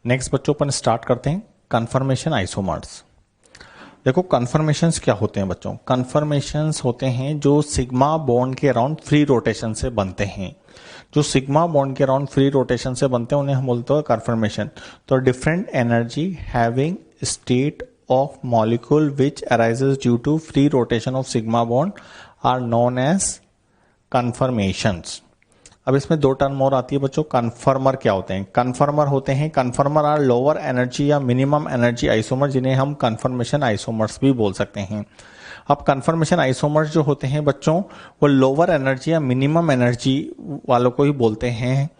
Next बच्चों अपन start करते हैं कन्फर्मेशन आइसोमर्स। देखो कन्फर्मेशंस क्या होते हैं बच्चों। कन्फर्मेशंस होते हैं जो सिग्मा बॉन्ड के अराउंड फ्री रोटेशन से बनते हैं। जो सिग्मा बॉन्ड के अराउंड फ्री रोटेशन से बनते हैं उन्हें हम बोलते हैं कन्फर्मेशन। तो different energy having state of molecule which arises due to free rotation of sigma bond are known as conformations. अब इसमें दो टर्म और आती है बच्चों। कन्फर्मर क्या होते हैं? कन्फर्मर होते हैं, कन्फर्मर आर लोअर एनर्जी या मिनिमम एनर्जी आइसोमर, जिन्हें हम कन्फर्मेशन आइसोमर्स भी बोल सकते हैं। अब कन्फर्मेशन आइसोमर्स जो होते हैं बच्चों वो लोअर एनर्जी या मिनिमम एनर्जी वालों को ही बोलते हैं।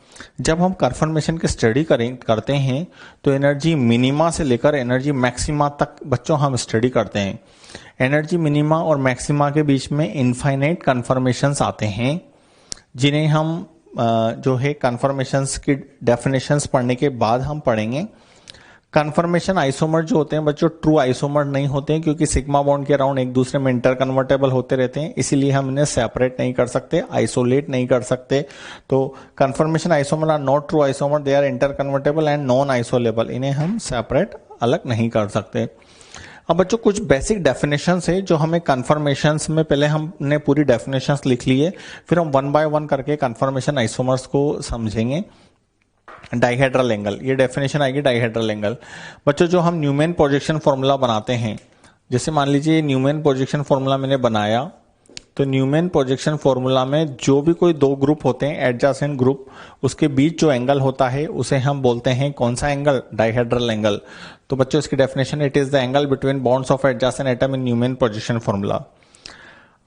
जब हम कन्फर्मेशन की स्टडी करते हैं तो एनर्जी मिनिमा से लेकर एनर्जी मैक्सिमा तक बच्चों हम स्टडी करते हैं। एनर्जी मिनिमा और मैक्सिमा के बीच में इनफाइनाइट कन्फर्मेशंस आते हैं, जिन्हें हम जो है कन्फर्मेशंस की डेफिनेशंस पढ़ने के बाद हम पढ़ेंगे। कन्फर्मेशन आइसोमर जो होते हैं बच्चों ट्रू आइसोमर नहीं होते हैं, क्योंकि सिग्मा बॉन्ड के अराउंड एक दूसरे में इंटर कन्वर्टेबल होते रहते हैं, इसीलिए हम इन्हें सेपरेट नहीं कर सकते, आइसोलेट नहीं कर सकते। तो conformation isomer are not true isomer, they are interconvertible and non isolable. इन्हें हम सेपरेट अलग नहीं कर सकते। अब बच्चों कुछ बेसिक डेफिनेशंस है जो हमें कन्फर्मेशंस में, पहले हमने पूरी डेफिनेशंस लिख ली है, फिर हम वन बाय वन करके कन्फर्मेशन आइसोमर्स को समझेंगे। डाइहेड्रल एंगल, ये डेफिनेशन आएगी डाइहेड्रल एंगल। बच्चों जो हम न्यूमैन प्रोजेक्शन फॉर्मूला बनाते हैं, जैसे मान लीजिए न्यूमैन प्रोजेक्शन फॉर्मूला मैंने बनाया, तो न्यूमैन प्रोजेक्शन फॉर्मूला में जो भी कोई दो ग्रुप होते हैं एडजेसेंट ग्रुप, उसके बीच जो एंगल होता है उसे हम बोलते हैं कौन सा एंगल? Dihedral angle. तो बच्चों इसकी definition, it is the angle between bonds of adjacent atom in Newman projection formula.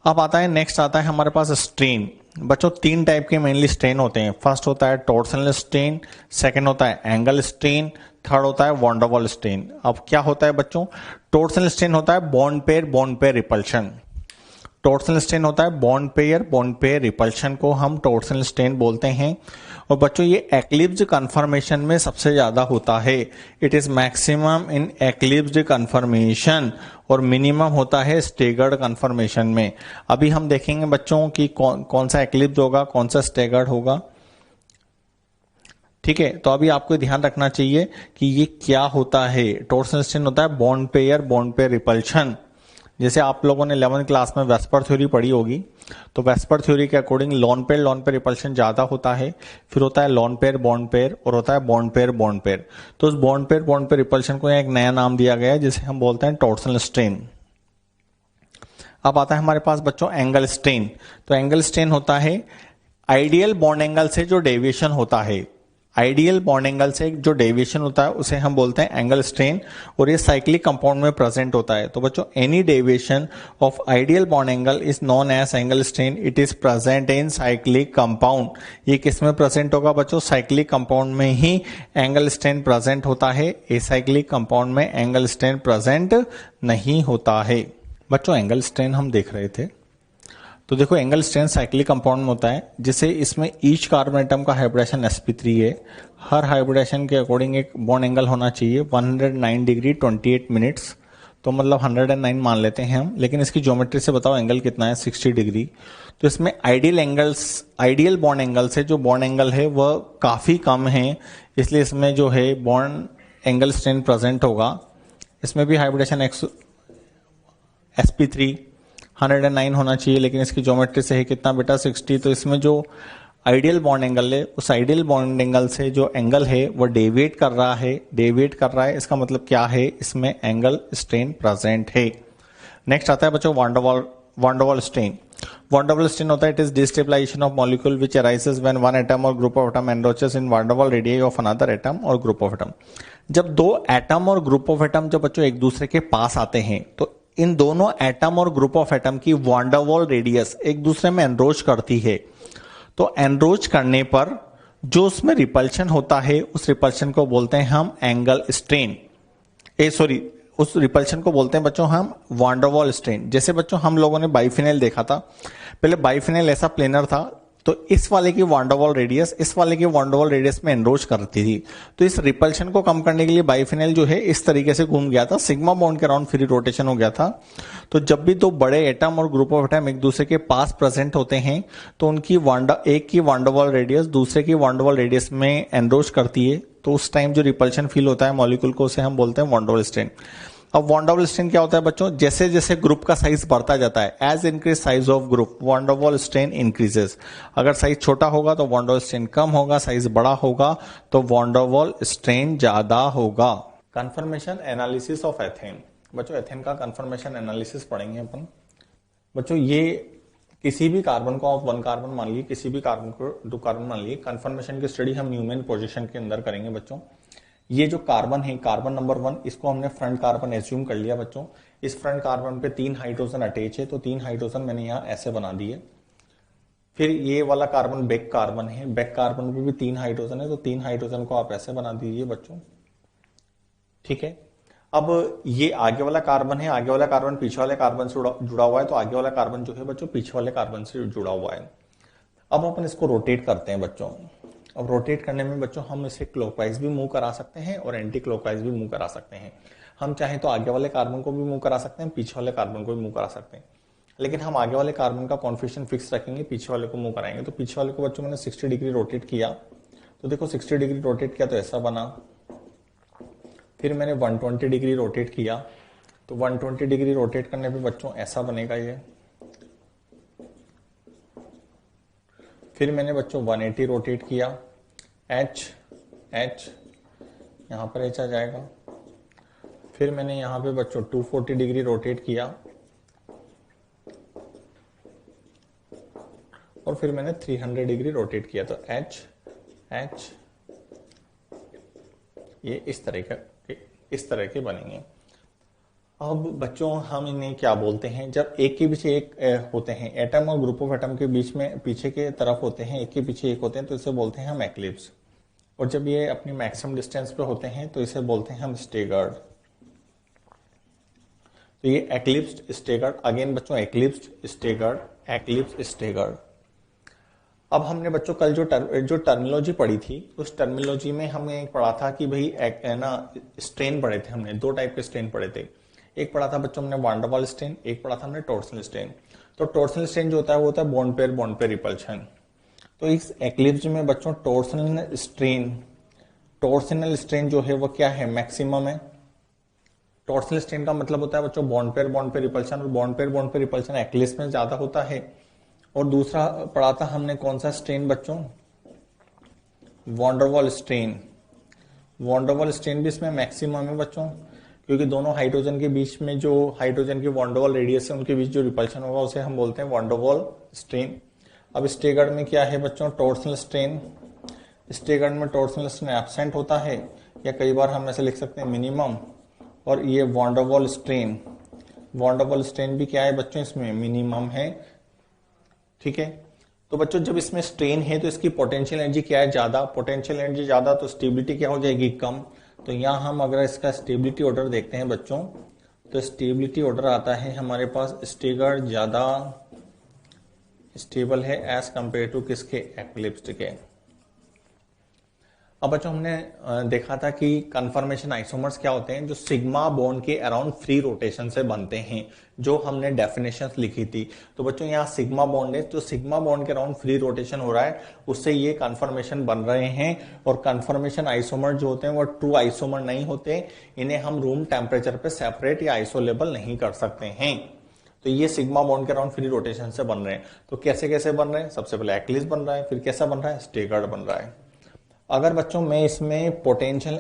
अब आता है नेक्स्ट आता है हमारे पास स्ट्रेन। बच्चों तीन टाइप के मेनली स्ट्रेन होते हैं। फर्स्ट होता है टॉर्सनल स्ट्रेन, सेकंड होता है एंगल स्ट्रेन, थर्ड होता है वॉन डेर वाल्स स्ट्रेन। अब क्या होता है बच्चों? टॉर्सनल स्ट्रेन होता है bond pair repulsion. Torsional strain होता है बॉन्ड पेयर रिपल्शन को हम टॉर्सनल स्ट्रेन बोलते हैं। और बच्चों ये एक्लिप्स्ड कन्फर्मेशन में सबसे ज्यादा होता है। It is maximum in eclipsed conformation और मिनिमम होता है स्टेगर्ड कन्फर्मेशन में। अभी हम देखेंगे बच्चों कि कौन सा एक्लिप्स्ड होगा, कौन सा स्टेगर्ड होगा। ठीक है, तो अभी आपको ध्यान रखना चाहिए कि ये क्या होता है। टॉर्सनल स्ट्रेन होता है बॉन्ड पेयर रिपल्शन। जैसे आप लोगों ने 11th क्लास में वेस्पर थ्योरी पढ़ी होगी, तो वेस्पर थ्योरी के अकॉर्डिंग लोन पेयर रिपल्शन ज्यादा होता है, फिर होता है लोन पेयर बॉन्ड पेयर और होता है बॉन्ड पेयर। तो उस बॉन्ड पेयर रिपल्शन को एक नया नाम दिया गया है जिसे हम बोलते हैं टॉर्सनल स्ट्रेन। अब आता है हमारे पास बच्चों एंगल स्ट्रेन। तो एंगल स्ट्रेन होता है आइडियल बॉन्ड एंगल से जो डेविएशन होता है, आइडियल बॉन्ड एंगल से जो डेविएशन होता है उसे हम बोलते हैं एंगल स्ट्रेन, और ये साइक्लिक कंपाउंड में प्रेजेंट होता है। तो बच्चों any deviation of ideal bond angle is known as angle strain. It is present in cyclic compound. ये किस में प्रेजेंट होगा बच्चों? साइक्लिक कंपाउंड में ही एंगल स्ट्रेन प्रेजेंट होता है। एसाइक्लिक कंपाउंड में एंगल स्ट्रेन प्रेजेंट नहीं होता है। बच्चों एंगल स्ट्रेन हम देख रहे थे, तो देखो एंगल स्ट्रेन साइक्लिक कंपाउंड में होता है, जिसे इसमें ईच कार्बन एटम का हाइब्रिडेशन sp3 है। हर हाइब्रिडेशन के अकॉर्डिंग एक बॉन्ड एंगल होना चाहिए 109 डिग्री 28 मिनट्स। तो मतलब 109 मान लेते हैं हम, लेकिन इसकी ज्योमेट्री से बताओ एंगल कितना है? 60 डिग्री। तो इसमें आइडियल बॉन्ड एंगल से जो बॉन्ड एंगल है वह काफी कम है, इसलिए इसमें जो है बॉन्ड एंगल स्ट्रेन प्रेजेंट होगा। इसमें भी हाइब्रिडेशन sp3 109 होना चाहिए, लेकिन इसकी ज्योमेट्री से है कितना बेटा? 60। तो इसमें जो आइडियल बॉन्ड एंगल है, उस आइडियल बॉन्ड एंगल से जो एंगल है वो डेविएट कर रहा है। इसका मतलब क्या है? इसमें एंगल स्ट्रेन प्रेजेंट है। नेक्स्ट आता है बच्चों van der Waals strain. Van der Waals strain होता है it is destabilization of molecule which arises when one atom or group of atom approaches in van der Waals radius of another atom or group of atom. जब दो atom or group of atom जब बच्चों एक दूसरे के पास आते हैं, तो इन दोनों atom or group of atom की वॉन डेर वाल्स रेडियस एक दूसरे में एनरोच करती है। तो एनरोच करने पर जो उसमें रिपल्शन होता है, उस रिपल्शन को बोलते हैं हम एंगल स्ट्रेन। उस रिपल्शन को बोलते हैं बच्चों हम वॉन डेर वाल्स स्ट्रेन। जैसे बच्चों हम लोगों ने बाइफिनाइल देखा था। पहले बाइफिनाइल ऐसा प्लेनर था, तो इस वाले की वांडरवॉल रेडियस इस वाले की वांडरवॉल रेडियस में एनरोच करती थी। तो इस रिपल्शन को कम करने के लिए बाइफिनाइल जो है इस तरीके से घूम गया था, सिग्मा बॉन्ड के अराउंड फ्री रोटेशन हो गया था। तो जब भी दो बड़े atom or group of atom एक दूसरे के पास प्रेजेंट होते हैं तो उनकी एक की वांडरवॉल रेडियस दूसरे की वांडरवॉल रेडियस में एनरोच करती है। तो उस टाइम जो रिपल्शन फील होता है मॉलिक्यूल को, उसे हम बोलते हैं वांडरवॉल स्ट्रेन। अब वांडरवॉल स्ट्रेन क्या होता है बच्चों, जैसे जैसे ग्रुप का साइज बढ़ता जाता है, as increase size of group van der Waals strain increases. अगर साइज छोटा होगा तो वांडरवॉल स्ट्रेन कम होगा, साइज बड़ा होगा तो वांडरवॉल स्ट्रेन ज्यादा होगा। Confirmation analysis of ethane. बच्चों एथेन का कंफर्मेशन एनालिसिस पढ़ेंगे अपन। बच्चों ये किसी भी कार्बन को आप 1 कार्बन मान लीजिए, किसी भी कार्बन को 2 कार्बन मान लीजिए, कंफर्मेशन की स्टडी हम न्यूमेन पोजीशन के अंदर करेंगे बच्चों। ये जो कार्बन है, कार्बन नंबर 1, इसको हमने फ्रंट कार्बन एज्यूम कर लिया बच्चों। इस फ्रंट कार्बन पे 3 हाइड्रोजन अटैच है, तो 3 हाइड्रोजन मैंने यहाँ ऐसे बना दिए। फिर ये वाला कार्बन बैक कार्बन है, बैक कार्बन पे भी 3 हाइड्रोजन है, तो 3 हाइड्रोजन को आप ऐसे बना दीजिए बच्चों। ठीक है, अब ये आगे वाला कार्बन है, आगे वाला कार्बन पीछे वाले कार्बन से जुड़ा हुआ है, तो आगे वाला कार्बन जो है बच्चों पीछे वाले कार्बन से जुड़ा हुआ है। अब अपन इसको रोटेट करते हैं बच्चों। अब रोटेट करने में बच्चों हम इसे क्लॉकवाइज भी मूव करा सकते हैं और एंटी क्लॉकवाइज भी मूव करा सकते हैं। हम चाहें तो आगे वाले कार्बन को भी मूव करा सकते हैं, पीछे वाले कार्बन को भी मूव करा सकते हैं, लेकिन हम आगे वाले कार्बन का कॉन्फिगरेशन फिक्स रखेंगे, पीछे वाले को मूव कराएंगे। तो पीछे वाले को बच्चों मैंने 60 डिग्री रोटेट किया, तो देखो 60 डिग्री रोटेट किया तो ऐसा बना। फिर मैंने 120 डिग्री रोटेट किया, तो 120 डिग्री रोटेट करने पे बच्चों ऐसा बनेगा ये। फिर मैंने बच्चों 180 रोटेट किया, H यहां पर H आ जाएगा। फिर मैंने यहां पे बच्चों 240 डिग्री रोटेट किया और फिर मैंने 300 डिग्री रोटेट किया, तो H ये इस तरह के बनेंगे। अब बच्चों हम इन्हें क्या बोलते हैं, जब एक के पीछे एक होते हैं, atom or group of atom के बीच में पीछे के तरफ होते हैं, एक के पीछे एक होते हैं, तो इसे बोलते हैं हम एक्लिप्स। और जब ये अपनी मैक्सिमम डिस्टेंस पे होते हैं तो इसे बोलते हैं हम स्टेगर्ड। तो ये एक्लिप्स्ड स्टेगर्ड, अगेन बच्चों एक्लिप्स्ड स्टेगर्ड। अब हमने बच्चों कल जो टर्मिनोलॉजी पढ़ी थी, उस टर्मिनोलॉजी में हमने पढ़ा था कि भाई स्ट्रेन पढ़े थे हमने, 2 टाइप के स्ट्रेन पढ़े थे। एक पढ़ा था बच्चों हमने वांडरवॉल स्ट्रेन, एक पढ़ा था हमने टॉर्सनल स्ट्रेन। तो टॉर्सनल स्ट्रेन जो होता है वो होता है बॉन्ड पेयर रिपल्शन। तो इस एक्लिप्स में बच्चों टॉर्सनल स्ट्रेन जो है वो क्या है, मैक्सिमम है। टॉर्सनल स्ट्रेन का मतलब होता है बच्चों बॉन्ड पेयर रिपल्शन, और बॉन्ड पेयर रिपल्शन एक्लिप्स में ज्यादा होता है। और दूसरा पढ़ा था हमने कौन सा स्ट्रेन बच्चों, वांडरवॉल स्ट्रेन। वांडरवॉल स्ट्रेन भी इसमें मैक्सिमम है बच्चों, क्योंकि दोनों हाइड्रोजन के बीच में जो हाइड्रोजन की वांडरवॉल रेडियस है उनके बीच जो रिपल्शन होगा उसे हम बोलते हैं वांडरवॉल स्ट्रेन। अब स्टेगर्ड में क्या है बच्चों, टॉर्सनल स्ट्रेन। स्टेगर्ड में टॉर्सनल स्ट्रेन एब्सेंट होता है, या कई बार हम ऐसे लिख सकते हैं मिनिमम। और ये वांडरवॉल स्ट्रेन भी क्या है बच्चों, इसमें मिनिमम है। ठीक है, तो बच्चों जब इसमें स्ट्रेन है तो इसकी पोटेंशियल एनर्जी क्या है, ज्यादा। पोटेंशियल एनर्जी ज्यादा तो स्टेबिलिटी क्या हो जाएगी, कम। तो यहां हम अगर इसका स्टेबिलिटी ऑर्डर देखते हैं बच्चों, तो स्टेबिलिटी ऑर्डर आता है हमारे पास, स्टेगर्ड ज्यादा स्टेबल है एज कंपेयर टू किसके, एक्लिप्स्ड के। अब बच्चों हमने देखा था कि कन्फर्मेशन आइसोमर्स क्या होते हैं, जो सिग्मा बॉन्ड के अराउंड फ्री रोटेशन से बनते हैं, जो हमने डेफिनेशंस लिखी थी। तो बच्चों यहाँ सिग्मा बॉन्ड है, तो सिग्मा बॉन्ड के अराउंड फ्री रोटेशन हो रहा है, उससे ये कन्फर्मेशन बन रहे हैं। और कन्फर्मेशन आइसोमर जो होते हैं वो ट्रू आइसोमर नहीं होते, इन्हें हम रूम टेम्परेचर पे सेपरेट या आइसोलेबल नहीं कर सकते हैं। तो ये सिग्मा बॉन्ड के अराउंड फ्री रोटेशन से बन रहे हैं। तो कैसे कैसे बन रहे हैं, सबसे पहले एक्लिप्स बन रहा है, फिर कैसा बन रहा है, स्टेगर्ड बन रहा है। अगर बच्चों मैं इसमें पोटेंशियल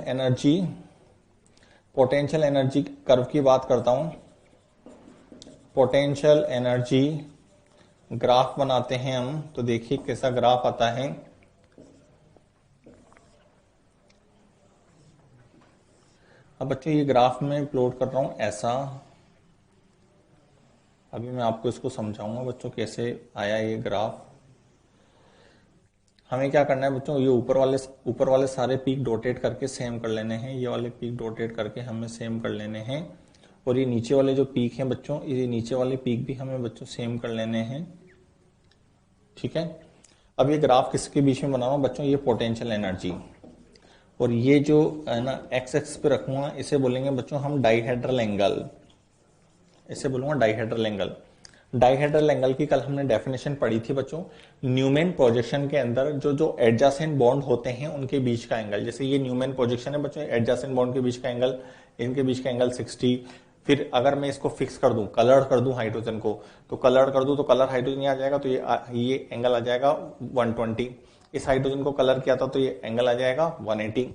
एनर्जी कर्व की बात करता हूं, पोटेंशियल एनर्जी ग्राफ बनाते हैं हम, तो देखिए कैसा ग्राफ आता है। अब बच्चों ये ग्राफ में प्लॉट कर रहा हूं ऐसा, अभी मैं आपको इसको समझाऊंगा बच्चों कैसे आया ये ग्राफ। हमें क्या करना है बच्चों, ये ऊपर वाले सारे पीक डोटेट करके सेम कर लेने हैं, ये वाले पीक डोटेट करके हमें सेम कर लेने हैं। और ये नीचे वाले जो पीक हैं बच्चों, ये नीचे वाले पीक भी हमें बच्चों सेम कर लेने हैं। ठीक है, अब ये ग्राफ किसके बीच में बना हुआ बच्चों, ये पोटेंशियल एनर्जी, और ये जो है ना एक्स एक्स पे रखूंगा इसे बोलेंगे बच्चों हम डाइहेड्रल एंगल, इसे बोलूंगा डाइहेड्रल एंगल। डाइहेड्रल एंगल की कल हमने डेफिनेशन पढ़ी थी बच्चों, न्यूमैन प्रोजेक्शन के अंदर जो जो एडजेसेंट बॉन्ड होते हैं उनके बीच का एंगल, जैसे ये न्यूमैन प्रोजेक्शन है बच्चों, एडजेसेंट बॉन्ड के बीच का एंगल, इनके बीच का एंगल 60। फिर अगर मैं इसको फिक्स कर दूं, कलर्ड कर दूं हाइड्रोजन को, तो कलर्ड कर दूं तो कलर हाइड्रोजन आ जाएगा, तो ये एंगल आ जाएगा 120। इस हाइड्रोजन को कलर किया था तो ये एंगल आ जाएगा 180।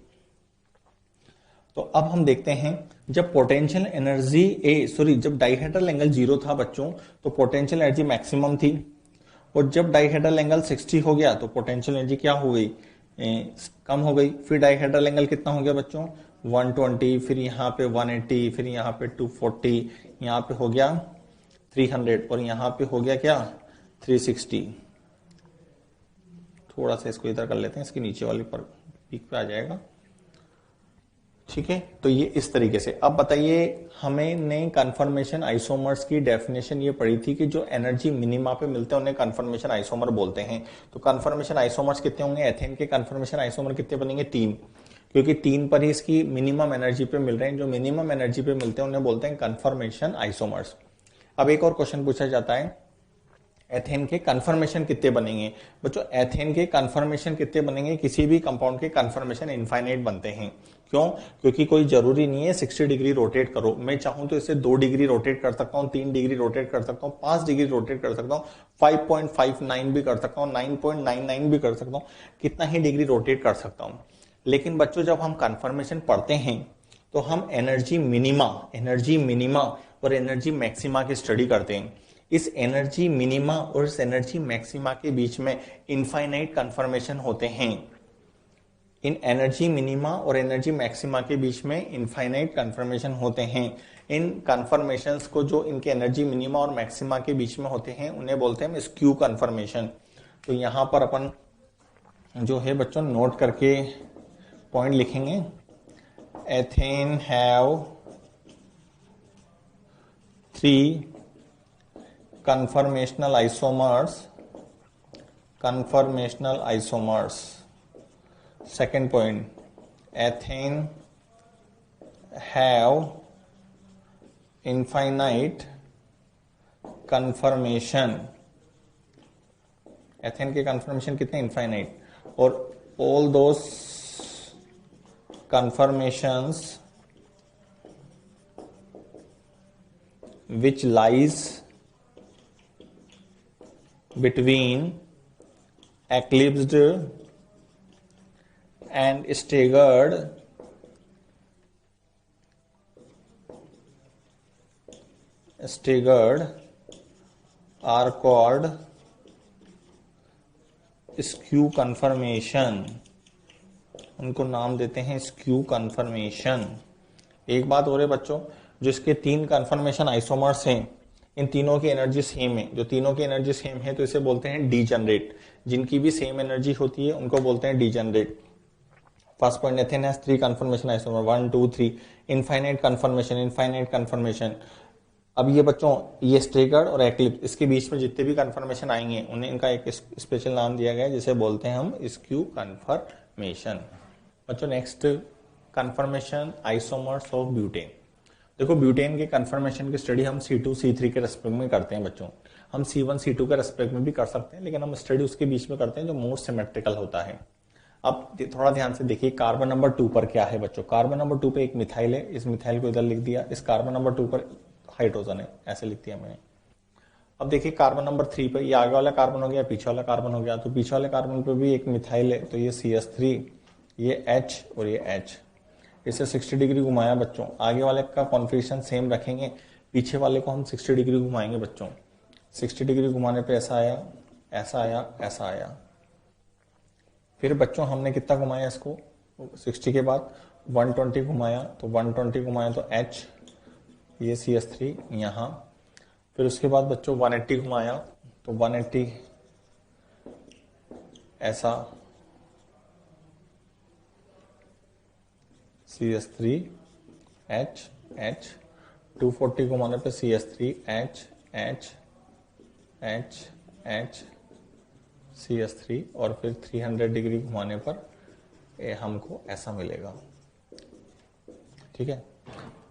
तो अब हम देखते हैं जब पोटेंशियल एनर्जी जब डाइहेड्रल एंगल 0 था बच्चों तो पोटेंशियल एनर्जी मैक्सिमम थी, और जब डाइहेड्रल एंगल 60 हो गया तो पोटेंशियल एनर्जी क्या हो गई, कम हो गई। फिर डाइहेड्रल एंगल कितना हो गया बच्चों 120, फिर यहाँ पे 180, फिर यहाँ पे 240, यहाँ पे हो गया 300, और यहाँ पे हो गया क्या 360। थोड़ा सा इसको इधर कर लेते हैं, इसके नीचे वाली पर पीक पे आ जाएगा, ठीक है। तो ये इस तरीके से। अब बताइए हमें ने कन्फर्मेशन आइसोमर्स की डेफिनेशन ये पढ़ी थी कि जो एनर्जी मिनिमा पे मिलते हैं उन्हें कन्फर्मेशन आइसोमर बोलते हैं। तो कन्फर्मेशन आइसोमर्स कितने होंगे, एथेन के कन्फर्मेशन आइसोमर कितने बनेंगे 3, क्योंकि 3 पर ही इसकी मिनिमम एनर्जी पे मिल रहे हैं। जो मिनिमम एनर्जी पे मिलते हैं उन्हें बोलते हैं कन्फर्मेशन आइसोमर्स। अब एक और क्वेश्चन पूछा जाता है एथेन के कन्फर्मेशन कितने बनेंगे बच्चों, एथेन के कन्फर्मेशन कितने बनेंगे, किसी भी कंपाउंड के कन्फर्मेशन इनफाइनाइट बनते हैं। क्यों, क्योंकि कोई जरूरी नहीं है 60 डिग्री रोटेट करो, मैं चाहूं तो इसे 2 डिग्री रोटेट कर सकता हूं, 3 डिग्री रोटेट कर सकता हूं, 5 डिग्री रोटेट कर सकता हूं, 5.59 भी कर सकता हूं, 9.99 भी कर सकता हूं, कितना ही डिग्री रोटेट कर सकता हूं। लेकिन बच्चों जब हम कन्फर्मेशन पढ़ते हैं तो हम एनर्जी मिनिमा और एनर्जी मैक्सिमा की स्टडी करते हैं। इस एनर्जी मिनिमा और इस एनर्जी मैक्सिमा के बीच में इनफाइनाइट कन्फर्मेशन होते हैं। इन एनर्जी मिनिमा और एनर्जी मैक्सिमा के बीच में इनफाइनाइट कन्फर्मेशन होते हैं। इन कन्फर्मेशंस को जो इनके एनर्जी मिनिमा और मैक्सिमा के बीच में होते हैं उन्हें बोलते हैं स्क्यू कन्फर्मेशन। तो यहां पर अपन जो है बच्चों नोट करके पॉइंट लिखेंगे, ethane have 3 conformational isomers. Second point, Athene have infinite conformation. Ethane के कन्फर्मेशन कितने इनफाइनाइट, और all those conformations which lies between eclipsed and staggered are called skew conformation. उनको नाम देते हैं स्क्यू कन्फर्मेशन। एक बात हो रही है बच्चों, जिसके 3 कन्फर्मेशन आइसोमर्स हैं इन तीनों की एनर्जी सेम है, जो तीनों की एनर्जी सेम है तो इसे बोलते हैं डीजनरेट। जिनकी भी सेम एनर्जी होती है उनको बोलते हैं degenerate. First point, ethane has 3 conformation isomer 1 2 3, infinite conformation. अब ये बच्चों ये स्टेगर्ड और एक्लिप्स, इसके बीच में जितने भी कन्फर्मेशन आएंगे उन्हें इनका एक स्पेशल नाम दिया गया है जिसे बोलते हैं हम स्क्यू कन्फर्मेशन। बच्चों next, conformation isomers of butane. देखो ब्यूटेन के कन्फर्मेशन की स्टडी हम C2 C3 के रेस्पेक्ट में करते हैं बच्चों, हम C1 C2 के रेस्पेक्ट में भी कर सकते हैं, लेकिन हम स्टडी उसके बीच में करते हैं जो मोर सिमेट्रिकल होता है। अब थोड़ा ध्यान से देखिए कार्बन नंबर 2 पर क्या है बच्चों, कार्बन नंबर 2 पे एक मिथाइल है, इस मिथाइल को इधर लिख दिया, इस कार्बन नंबर 2 पर हाइड्रोजन है, ऐसे लिख दिया मैंने। अब देखिए कार्बन नंबर 3 पर, ये आगे वाला कार्बन हो गया, पीछे वाला कार्बन हो गया, तो पीछे वाले कार्बन पर भी एक मिथाइल है, तो ये CH3, ये H और ये H। इसे 60 डिग्री घुमाया बच्चों, आगे वाले का कॉन्फिगरेशन सेम रखेंगे, पीछे वाले को हम 60 डिग्री घुमाएंगे बच्चों। 60 डिग्री घुमाने पे ऐसा आया, ऐसा आया, ऐसा आया। फिर बच्चों हमने कितना घुमाया इसको, 60 के बाद 120 घुमाया, तो 120 घुमाया तो H, ये CH3 यहाँ। फिर उसके बाद बच्चों 180 घुमाया तो 180 ऐसा, CH3 H H, 240 घुमाने पे CH3 H H H H CH3 और फिर 300 डिग्री घुमाने पर ये हमको ऐसा मिलेगा। ठीक है,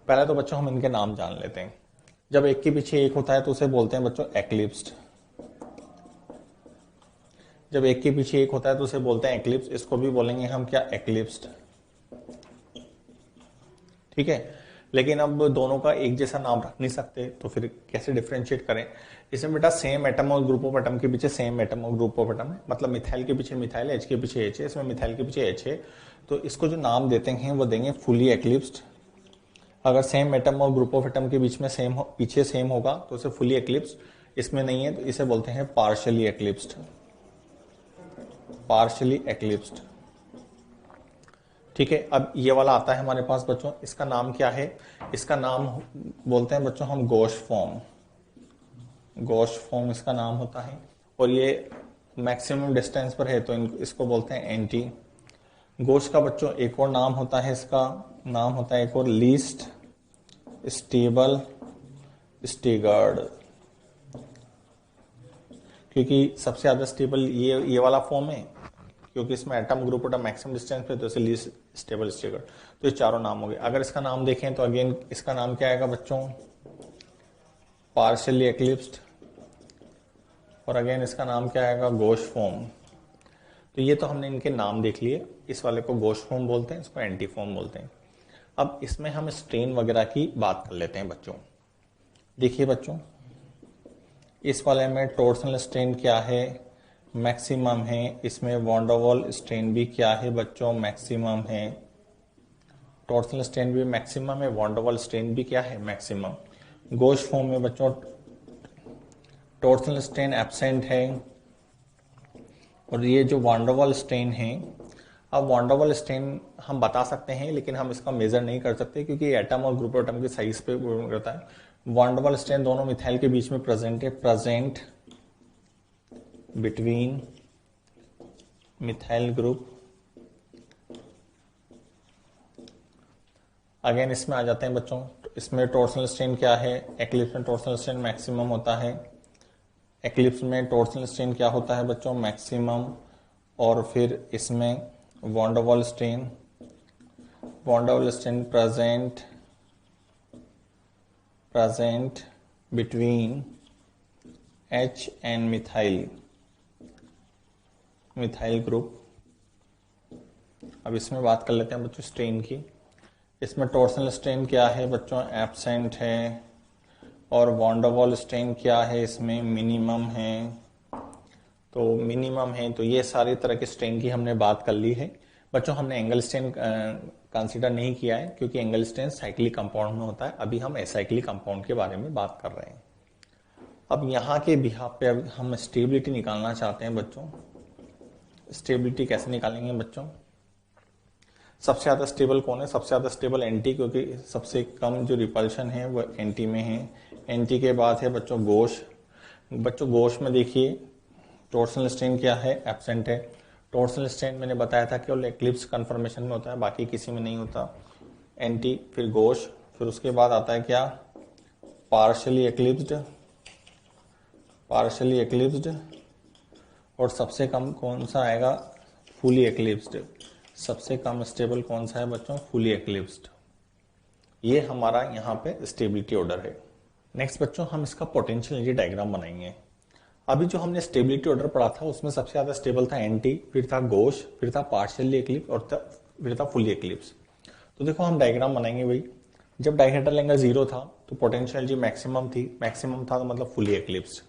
पहले तो बच्चों हम इनके नाम जान लेते हैं। जब एक के पीछे एक होता है तो उसे बोलते हैं बच्चों एक्लिप्स्ड। जब एक के पीछे एक होता है तो उसे बोलते हैं एक्लिप्स, इसको भी बोलेंगे हम क्या, एक्लिप्स्ड। ठीक है, लेकिन अब दोनों का एक जैसा नाम रख नहीं सकते, तो फिर कैसे डिफरेंशिएट करें। इसमें बेटा same atom or group of atom के पीछे same atom or group of atom है, मतलब मिथाइल के पीछे मिथाइल, एच के पीछे एच है, इसमें मिथाइल के पीछे एच है, तो इसको जो नाम देते हैं वो देंगे फुली एक्लिप्स्ड। अगर same atom or group of atom के बीच में पीछे सेम होगा तो उसे फुली एक्लिप्स्ड, इसमें नहीं है तो इसे बोलते हैं पार्शियली एक्लिप्स्ड। पार्शियली एक्लिप्स्ड। ठीक है, अब ये वाला आता है हमारे पास बच्चों, इसका नाम क्या है, इसका नाम बोलते हैं बच्चों हम गोश फॉर्म। गोश फॉर्म इसका नाम होता है, और ये मैक्सिमम डिस्टेंस पर है तो इसको बोलते हैं एंटी। गोश का बच्चों एक और नाम होता है, इसका नाम होता है एक और लीस्ट स्टेबल स्टेगर्ड, क्योंकि सबसे ज्यादा स्टेबल ये वाला फॉर्म है, क्योंकि इसमें atom group atom maximum distance पे, तो इसे लीस्ट स्टेबल स्टेगर्ड। तो ये चारों नाम हो गए। अगर इसका नाम देखें तो अगेन इसका नाम क्या आएगा बच्चों, पार्शियली एक्लिप्स्ड, और अगेन इसका नाम क्या आएगा, गोश फॉर्म। तो ये तो हमने इनके नाम देख लिए, इस वाले को गोश फॉर्म बोलते हैं, इसको एंटी फॉर्म बोलते हैं। अब इसमें हम स्ट्रेन वगैरह की बात कर लेते हैं बच्चों। देखिए बच्चों, इस वाले में टॉर्सनल स्ट्रेन क्या है, मैक्सिमम है। इसमें वॉन डेर वाल स्ट्रेन भी क्या है बच्चों, मैक्सिमम है। टॉर्सनल स्ट्रेन भी मैक्सिमम है, वॉन डेर वाल स्ट्रेन भी क्या है, मैक्सिमम। गोश फॉर्म में बच्चों टॉर्सनल स्ट्रेन एब्सेंट है, और ये जो वॉन डेर वाल स्ट्रेन है, अब वॉन डेर वाल स्ट्रेन हम बता सकते हैं लेकिन हम इसका मेजर नहीं कर सकते, क्योंकि एटम और ग्रुप एटम के साइज पे करता है। वॉन डेर वाल स्ट्रेन दोनों मिथाइल के बीच में प्रेजेंट है, present between methyl group. Again इसमें आ जाते हैं बच्चों, इसमें टॉर्सनल स्ट्रेन क्या है, एक्लिप्स में टॉर्सनल स्ट्रेन मैक्सिमम होता है। एक्लिप्स में टॉर्सनल स्ट्रेन क्या होता है बच्चों, मैक्सिमम। और फिर इसमें van der Waals strain present between H and methyl group. अब इसमें बात कर लेते हैं बच्चों स्ट्रेन की। इसमें टॉर्सनल स्ट्रेन क्या है बच्चों, एब्सेंट है, और वॉन डेर वाल स्ट्रेन क्या है, इसमें मिनिमम है। तो मिनिमम है, तो ये सारी तरह के स्ट्रेन की हमने बात कर ली है बच्चों। हमने एंगल स्ट्रेन कंसीडर नहीं किया है, क्योंकि एंगल स्ट्रेन साइक्लिक कंपाउंड में होता है। अभी हम एसाइक्लिक कंपाउंड के बारे में बात कर रहे हैं। अब यहाँ के बिहाफ पे अब हम स्टेबिलिटी निकालना चाहते हैं बच्चों। स्टेबिलिटी कैसे निकालेंगे बच्चों, सबसे ज्यादा स्टेबल कौन है, सबसे ज्यादा स्टेबल एंटी, क्योंकि सबसे कम जो रिपल्शन है वो एंटी में है। एंटी के बाद है बच्चों गोश। बच्चों गोश में देखिए टॉर्सनल स्ट्रेन क्या है, एब्सेंट है। टॉर्सनल स्ट्रेन मैंने बताया था केवल एक्लिप्स कन्फर्मेशन में होता है, बाकी किसी में नहीं होता। एंटी, फिर गोश, फिर उसके बाद आता है क्या, पार्शियली एक्लिप्स्ड, और सबसे कम कौन सा आएगा, फुली एक्लिप्स्ड। सबसे कम स्टेबल कौन सा है बच्चों, फुली एक्लिप्स्ड। ये हमारा यहाँ पे स्टेबिलिटी ऑर्डर है। नेक्स्ट बच्चों हम इसका पोटेंशियल एनर्जी डायग्राम बनाएंगे। अभी जो हमने स्टेबिलिटी ऑर्डर पढ़ा था उसमें सबसे ज्यादा स्टेबल था एंटी, फिर था गोश, फिर था पार्शियली एक्लिप्स, और फिर था फुली एक्लिप्स। तो देखो हम डायग्राम बनाएंगे भाई। जब डायहेड्रल एंगल 0 था तो पोटेंशियल एनर्जी मैक्सिमम था, तो मतलब फुली एक्लिप्स।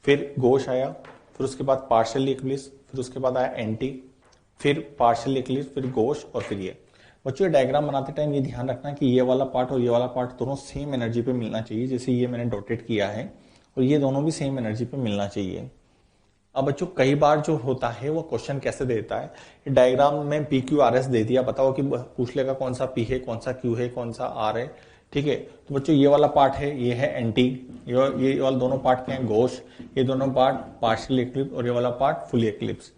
फिर गोश आया, फिर उसके बाद पार्शियली एक्लिप्स, फिर उसके बाद आया एंटी, फिर पार्शियली एक्लिप्स, फिर गोश, और फिर ये। बच्चों ये डायग्राम बनाते टाइम ये ध्यान रखना कि ये वाला पार्ट और ये वाला पार्ट दोनों सेम एनर्जी पे मिलना चाहिए, जैसे ये मैंने डॉटेड किया है, और ये दोनों भी सेम एनर्जी पे मिलना चाहिए। अब बच्चों कई बार जो होता है वो क्वेश्चन कैसे देता है, डायग्राम में पी क्यू आर एस दे दिया, बताओ कि पूछ लेगा कौन सा पी है, कौन सा क्यू है, कौन सा आर है। ठीक है, तो बच्चों ये वाला पार्ट है, ये है एंटी, ये वाला दोनों पार्ट क्या है, गोश, ये दोनों पार्ट पार्शियल एक्लिप्स, और ये वाला पार्ट फुली एक्लिप्स।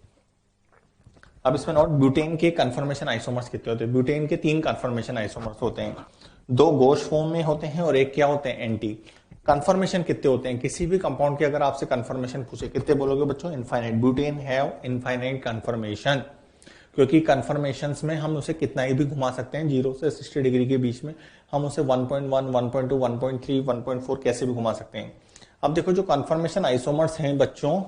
अब इसमें नोट, ब्यूटेन के कन्फर्मेशन आइसोमर्स कितने होते हैं। ब्यूटेन के 3 कन्फर्मेशन आइसोमर्स होते हैं, 2 गोश फॉर्म में होते हैं और एक क्या होते हैं, एंटी। कंफर्मेशन कितने होते हैं किसी भी कंपाउंड के, अगर आपसे कंफर्मेशन पूछे कितने बोलोगे बच्चों? Infinite. Butane have infinite confirmation, क्योंकि कंफर्मेशंस में हम उसे कितना ही भी घुमा सकते हैं, 0 से 60 डिग्री के बीच में हम उसे 1.1, 1.2, 1.3, 1.4 कैसे भी घुमा सकते हैं। अब देखो जो कंफर्मेशन आइसोमर्स हैं बच्चों,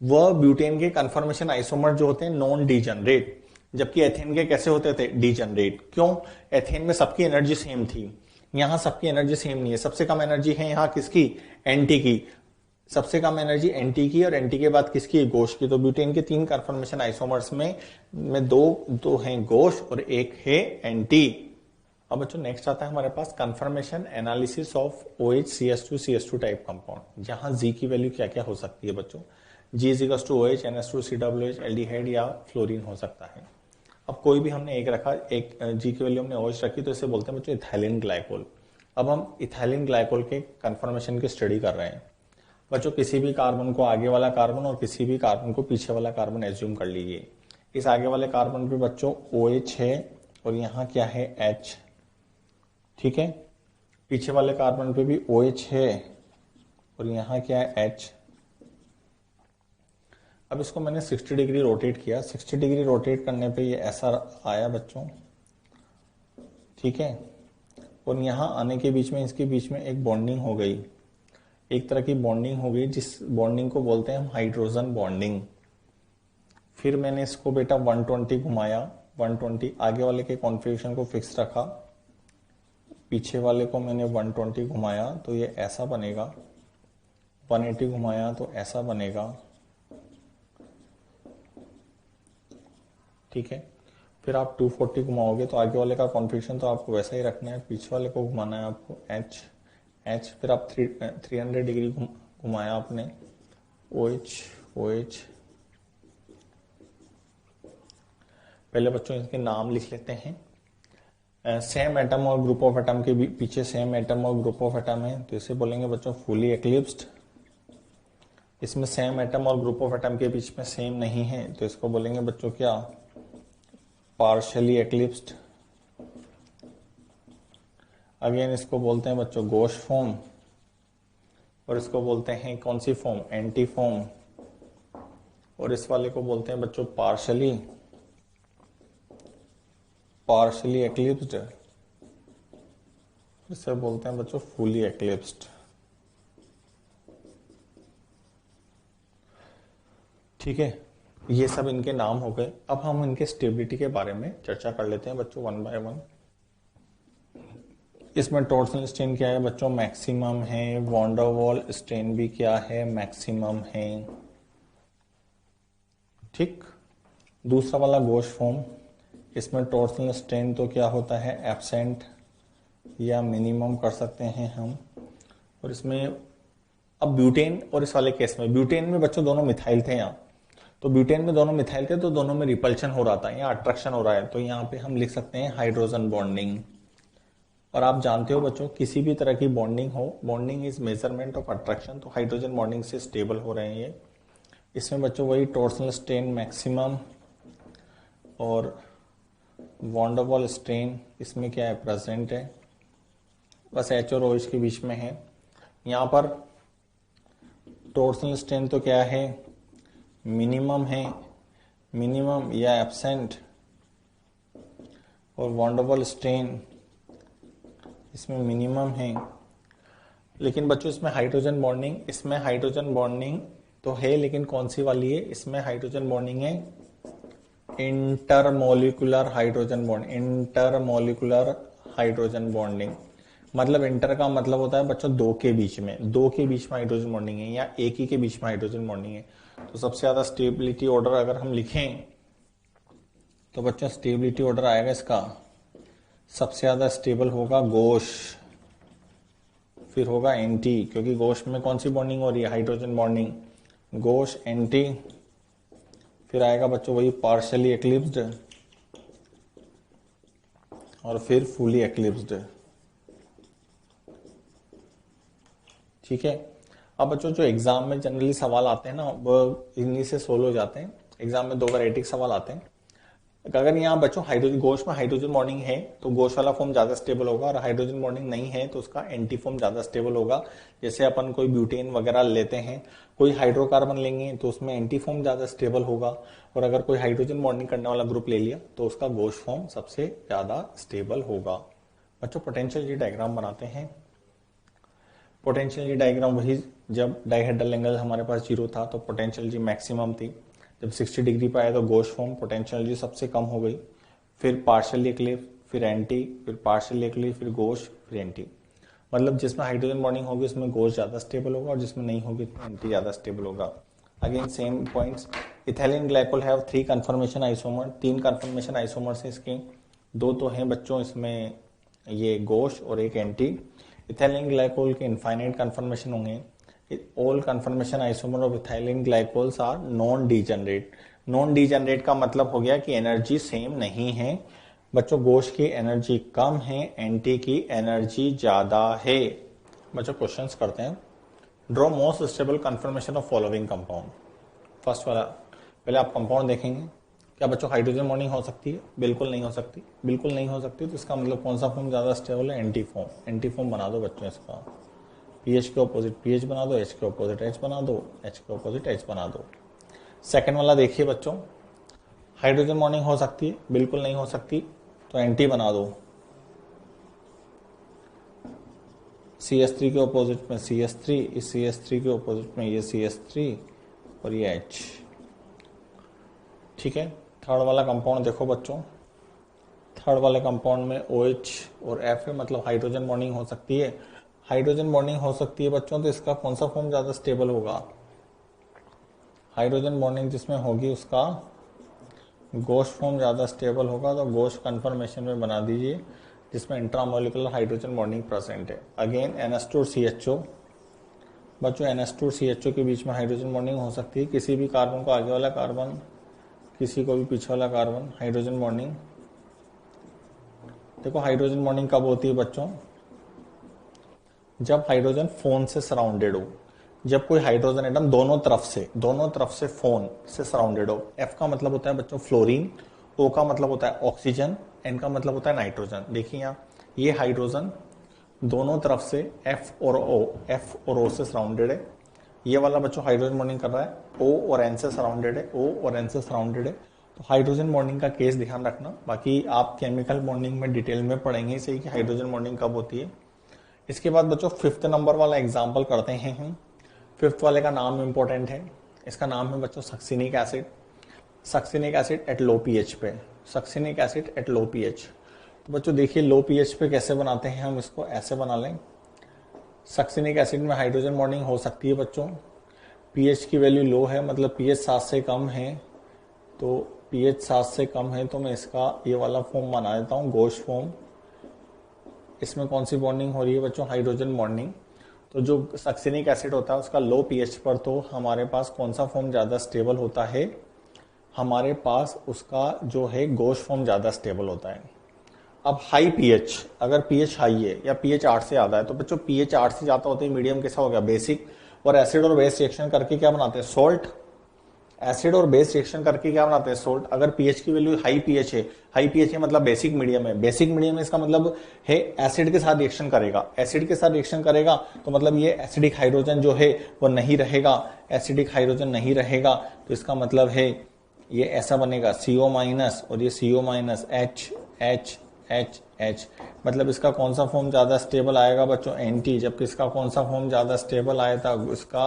वह ब्यूटेन के कंफर्मेशन आइसोमर जो होते हैं नॉन डीजनरेट, जबकि एथेन के कैसे होते थे? डीजनरेट। क्यों? एथेन में सबकी एनर्जी सेम थी, यहां सबकी एनर्जी सेम नहीं है। सबसे कम एनर्जी है यहाँ किसकी? एंटी की। सबसे कम एनर्जी एंटी की, और एंटी के बाद किसकी? गोश की। तो ब्यूटेन के 3 कंफर्मेशन आइसोमर्स में दो हैं गोश और एक है एंटी। अब बच्चों नेक्स्ट आता है हमारे पास conformation analysis of OH CH2 CH2 type compound, जहां जी की वैल्यू क्या क्या हो सकती है बच्चों? G is to OH, NH2, CWH, aldehyde या फ्लोरीन हो सकता है। अब कोई भी हमने एक रखा, एक जी की वैल्यू हमने OH रखी, तो इसे बोलते हैं बच्चों इथाइलिन ग्लाइकोल। अब हम इथाइलिन ग्लाइकोल के कंफर्मेशन की स्टडी कर रहे हैं बच्चों। किसी भी कार्बन को आगे वाला कार्बन और किसी भी कार्बन को पीछे वाला कार्बन एज्यूम कर लीजिए। इस आगे वाले कार्बन पे बच्चों OH है और यहाँ क्या है? H। ठीक है, पीछे वाले कार्बन पे भी OH है और यहाँ क्या है? H। अब इसको मैंने 60 डिग्री रोटेट किया। 60 डिग्री रोटेट करने पे ये ऐसा आया बच्चों, ठीक है। और यहाँ आने के बीच में इसके बीच में एक बॉन्डिंग हो गई, एक तरह की बॉन्डिंग हो गई, जिस बॉन्डिंग को बोलते हैं हम हाइड्रोजन बॉन्डिंग। फिर मैंने इसको बेटा 120 घुमाया, 120 आगे वाले के कॉन्फ़िगरेशन को फिक्स रखा, पीछे वाले को मैंने 120 घुमाया तो ये ऐसा बनेगा, 180 घुमाया तो ऐसा बनेगा, ठीक है। फिर आप 240 घुमाओगे तो आगे वाले का कॉन्फ़िगरेशन तो आपको वैसा ही रखना है, पीछे वाले को घुमाना है आपको H। फिर आप 300 डिग्री घुमाया आपने, OH। पहले बच्चों इसके नाम लिख लेते हैं। Same atom or group of atom के पीछे same atom or group of atom है, तो इसे बोलेंगे बच्चों फुली एक्लिप्स्ड। इसमें same atom or group of atom के बीच में सेम नहीं है, तो इसको बोलेंगे बच्चों क्या? पार्शियली एक्लिप्स्ड। अगेन इसको बोलते हैं बच्चों गोश फॉर्म, और इसको बोलते हैं कौन सी फॉर्म? Anti form. और इस वाले को बोलते हैं बच्चों पार्शियली एक्लिप्स्ड। इसे बोलते हैं बच्चों फुली एक्लिप्स्ड। ठीक है, ये सब इनके नाम हो गए। अब हम इनके स्टेबिलिटी के बारे में चर्चा कर लेते हैं बच्चों वन बाय वन। इसमें टॉर्सनल स्ट्रेन क्या है बच्चों? मैक्सिमम है। वॉन डेर वाल स्ट्रेन भी क्या है? मैक्सिमम है। ठीक, दूसरा वाला गोश फॉर्म, इसमें टॉर्सनल स्ट्रेन तो क्या होता है? एब्सेंट या मिनिमम कर सकते हैं हम। और इसमें अब ब्यूटेन और इस वाले केस में, ब्यूटेन में बच्चों दोनों मिथाइल थे यहाँ, तो ब्यूटेन में दोनों मिथाइल थे तो दोनों में रिपल्शन हो रहा था या अट्रैक्शन हो रहा है, तो यहाँ पे हम लिख सकते हैं हाइड्रोजन बॉन्डिंग। और आप जानते हो बच्चों किसी भी तरह की बॉन्डिंग हो, bonding is measurement of attraction, तो हाइड्रोजन बॉन्डिंग से स्टेबल हो रहे हैं ये। इसमें बच्चों वही टॉर्सनल स्ट्रेन मैक्सिमम और वॉन डेर वाल स्ट्रेन इसमें क्या है? प्रेजेंट है, बस H और OH के बीच में है। यहाँ पर टॉर्सनल स्ट्रेन तो क्या है? मिनिमम है, मिनिमम या एब्सेंट। और वॉन डेर वाल स्ट्रेन इसमें मिनिमम है। लेकिन बच्चों इसमें हाइड्रोजन बॉन्डिंग, इसमें हाइड्रोजन बॉन्डिंग तो है, लेकिन कौन सी वाली है? इसमें हाइड्रोजन बॉन्डिंग है intermolecular hydrogen bond, intermolecular hydrogen bonding. मतलब इंटर का मतलब होता है बच्चों दो के बीच में हाइड्रोजन बॉन्डिंग है, या एक ही के बीच में हाइड्रोजन बॉन्डिंग है। तो सबसे ज्यादा स्टेबिलिटी ऑर्डर अगर हम लिखें तो बच्चों स्टेबिलिटी ऑर्डर आएगा इसका, सबसे ज्यादा स्टेबल होगा गोश, फिर होगा एंटी, क्योंकि गोश में कौन सी बॉन्डिंग हो रही है? हाइड्रोजन बॉन्डिंग, गोश एंटी। फिर आएगा बच्चों वही पार्शियली एक्लिप्स्ड और फिर फुली एक्लिप्स्ड। ठीक है, अब बच्चों जो एग्जाम में जनरली सवाल आते हैं ना, वो इन्हीं से सोल्व हो जाते हैं। एग्जाम में 2 वैरायटी के सवाल आते हैं। अगर यहाँ बच्चों हाइड्रोजन गोश में हाइड्रोजन बॉन्डिंग है तो गोश वाला फॉर्म ज्यादा स्टेबल होगा, और हाइड्रोजन बॉन्डिंग नहीं है तो उसका एंटी फॉर्म ज्यादा स्टेबल होगा। जैसे अपन कोई ब्यूटेन वगैरह लेते हैं, कोई हाइड्रोकार्बन लेंगे तो उसमें एंटी फॉर्म ज्यादा स्टेबल होगा, और अगर कोई हाइड्रोजन बॉन्डिंग करने वाला ग्रुप ले लिया तो उसका गोश फॉर्म सबसे ज्यादा स्टेबल होगा। बच्चों पोटेंशियल जी डायग्राम बनाते हैं। पोटेंशियल जी डायग्राम वही, जब डाइहेड्रल एंगल हमारे पास 0 था तो पोटेंशियल जी मैक्सिमम थी, जब 60 डिग्री पे आया तो गोश फॉर्म पोटेंशियल जी सबसे कम हो गई, फिर पार्शियली एक्लिव, फिर एंटी, फिर पार्शियली एक्लिव, फिर गोश, फिर एंटी। मतलब जिसमें हाइड्रोजन बॉन्डिंग होगी उसमें गोश ज्यादा स्टेबल होगा, और जिसमें नहीं होगी उसमें एंटी ज्यादा स्टेबल होगा। Again same points, ethylene glycol have 3 conformation isomer, 3 conformation isomers हैं इसके, 2 तो हैं बच्चों इसमें ये गोश और एक एंटी। इथाइलिन ग्लाइकोल के इनफाइनाइट कन्फर्मेशन होंगे। All conformation isomer of ethylene glycols are non degenerate. Non degenerate का मतलब हो गया कि एनर्जी सेम नहीं है। बच्चों गोश की एनर्जी कम है, एंटी की एनर्जी ज्यादा है। बच्चों क्वेश्चंस करते हैं। Draw most stable confirmation of following compound. First वाला, पहले आप कंपाउंड देखेंगे। क्या बच्चों हाइड्रोजन बॉन्डिंग हो सकती है? बिल्कुल नहीं हो सकती। बिल्कुल नहीं हो सकती तो इसका मतलब कौन सा फॉर्म ज्यादा स्टेबल है? Anti form. एंटी फॉर्म बना दो बच्चों इसका, पीएच के ऑपोजिट पीएच बना दो, एच के ऑपोजिट एच बना दो, एच के ऑपोजिट एच बना दो। सेकंड वाला देखिए बच्चों, हाइड्रोजन बॉन्डिंग हो सकती है? बिल्कुल नहीं हो सकती तो एंटी बना दो। CH3 के ऑपोजिट में CH3, इस CH3 के ऑपोजिट में ये CH3 और ये H। ठीक है। थर्ड वाला कंपाउंड देखो बच्चों, थर्ड वाले कंपाउंड में OH और F है, मतलब हाइड्रोजन बॉन्डिंग हो सकती है। हाइड्रोजन बॉन्डिंग हो सकती है बच्चों, तो इसका कौन सा फॉर्म ज्यादा स्टेबल होगा? हाइड्रोजन बॉन्डिंग जिसमें होगी उसका गोश फॉर्म ज्यादा स्टेबल होगा, तो गोश कन्फर्मेशन में बना दीजिए जिसमें इंट्रामोलिकुलर हाइड्रोजन बॉन्डिंग प्रेजेंट है। अगेन NH2 और CHO। बच्चों NH2 और CHO के बीच में हाइड्रोजन बॉन्डिंग हो सकती है, किसी भी कार्बन को आगे वाला कार्बन, किसी को भी पीछे वाला कार्बन, हाइड्रोजन बॉन्डिंग। देखो हाइड्रोजन बॉन्डिंग कब होती है बच्चों? जब हाइड्रोजन फोन से सराउंडेड हो, जब कोई हाइड्रोजन एटम दोनों तरफ से फोन से सराउंडेड हो। F का मतलब होता है बच्चों फ्लोरीन, O का मतलब होता है ऑक्सीजन, N का मतलब होता है नाइट्रोजन। देखिए यहाँ ये हाइड्रोजन दोनों तरफ से F और O से सराउंडेड है। ये वाला बच्चों हाइड्रोजन बॉन्डिंग कर रहा है, O और N से सराउंडेड है, O और N से सराउंडेड है। तो हाइड्रोजन बॉन्डिंग का केस ध्यान रखना, बाकी आप केमिकल बॉन्डिंग में डिटेल में पढ़ेंगे सही कि हाइड्रोजन बॉन्डिंग कब होती है। इसके बाद बच्चों 5th नंबर वाला एग्जाम्पल करते हैं हम। 5th वाले का नाम इंपॉर्टेंट है, इसका नाम है बच्चों succinic acid. Succinic acid at low pH पे, succinic acid at low pH. तो बच्चों देखिए लो पीएच पे कैसे बनाते हैं हम इसको, ऐसे बना लें। सक्सिनिक एसिड में हाइड्रोजन बॉन्डिंग हो सकती है बच्चों, पीएच की वैल्यू लो है, मतलब पीएच 7 से कम है, तो पीएच 7 से कम है तो मैं इसका ये वाला फॉर्म बना देता हूँ, गोश फॉर्म। इसमें कौन सी बॉन्डिंग हो रही है बच्चों? Hydrogen bonding. तो जो सक्सिनिक एसिड होता है उसका लो पीएच पर तो हमारे पास कौन सा फॉर्म ज्यादा स्टेबल होता है? हमारे पास उसका जो है गोश फॉर्म ज्यादा स्टेबल होता है। अब हाई पीएच, अगर पीएच हाई है या पीएच 8 से ज्यादा है, तो बच्चों पीएच 8 से ज्यादा होते ही मीडियम कैसा हो गया? बेसिक। और एसिड और बेस रिएक्शन करके क्या बनाते हैं? सॉल्ट। एसिड और बेस रिएक्शन करके क्या बनाते हैं? सोल्ट। अगर पीएच की वैल्यू हाई पीएच है, हाई पीएच है मतलब बेसिक मीडियम है, बेसिक मीडियम है इसका मतलब है एसिड के साथ रिएक्शन करेगा, एसिड के साथ रिएक्शन करेगा तो मतलब ये एसिडिक हाइड्रोजन जो है वो नहीं रहेगा, एसिडिक हाइड्रोजन नहीं रहेगा, तो इसका मतलब है ये ऐसा बनेगा CO माइनस और ये CO minus H H H H। मतलब इसका कौन सा फॉर्म ज्यादा स्टेबल आएगा बच्चों? एंटी। जबकि इसका कौन सा फॉर्म ज्यादा स्टेबल आया था? इसका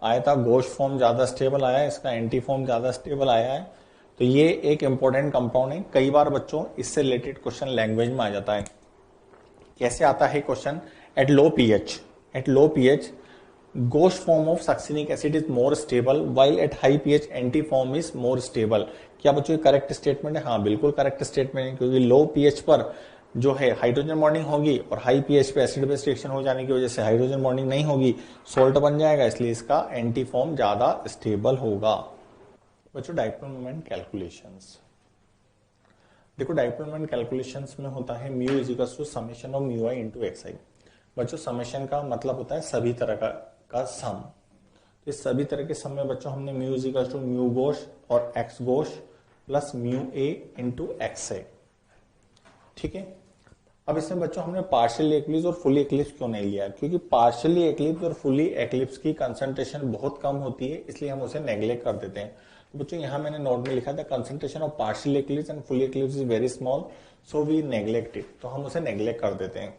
आया था गोश फॉर्म ज्यादा स्टेबल आया है, इसका एंटी फॉर्म ज्यादा स्टेबल आया है। तो ये एक इंपॉर्टेंट कंपाउंड है। कई बार बच्चों इससे रिलेटेड क्वेश्चन लैंग्वेज में आ जाता है। कैसे आता है question? Eight low pH Gauss form of succinic acid is more stable while at high pH anti form is more stable. क्या बच्चों ये करेक्ट स्टेटमेंट है? हाँ बिल्कुल करेक्ट स्टेटमेंट है, क्योंकि लो पीएच पर जो है हाइड्रोजन बॉन्डिंग होगी और हाई पीएच पे एसिड बेस रिएक्शन हो जाने की वजह से हाइड्रोजन बॉन्डिंग नहीं होगी, सोल्ट बन जाएगा, इसलिए इसका एंटी फॉर्म ज्यादा स्टेबल होगा। बच्चों डाइपोल मोमेंट कैलकुलेशंस देखो, डाइपोल मोमेंट कैलकुलेशंस में होता है mu is equal to summation of mu i into x i. बच्चों समेशन का मतलब होता है सभी तरह का सम। तो इस सभी तरह के सम में बच्चों हमने mu is equal to mu gauche और x gauche plus mu A into x A. ठीक है, अब इसमें बच्चों हमने पार्शियली एक्लिप्स और फुली एक्लिप्स क्यों नहीं लिया, क्योंकि पार्शियली एक्लिप्स और फुली एक्लिप्स की कंसंट्रेशन बहुत कम होती है, इसलिए हम उसे नेग्लेक्ट कर देते हैं। तो बच्चों यहाँ मैंने नोट में लिखा था concentration of partial eclipse and fully eclipse is very small, so we neglect it, तो हम उसे नेग्लेक्ट कर देते हैं।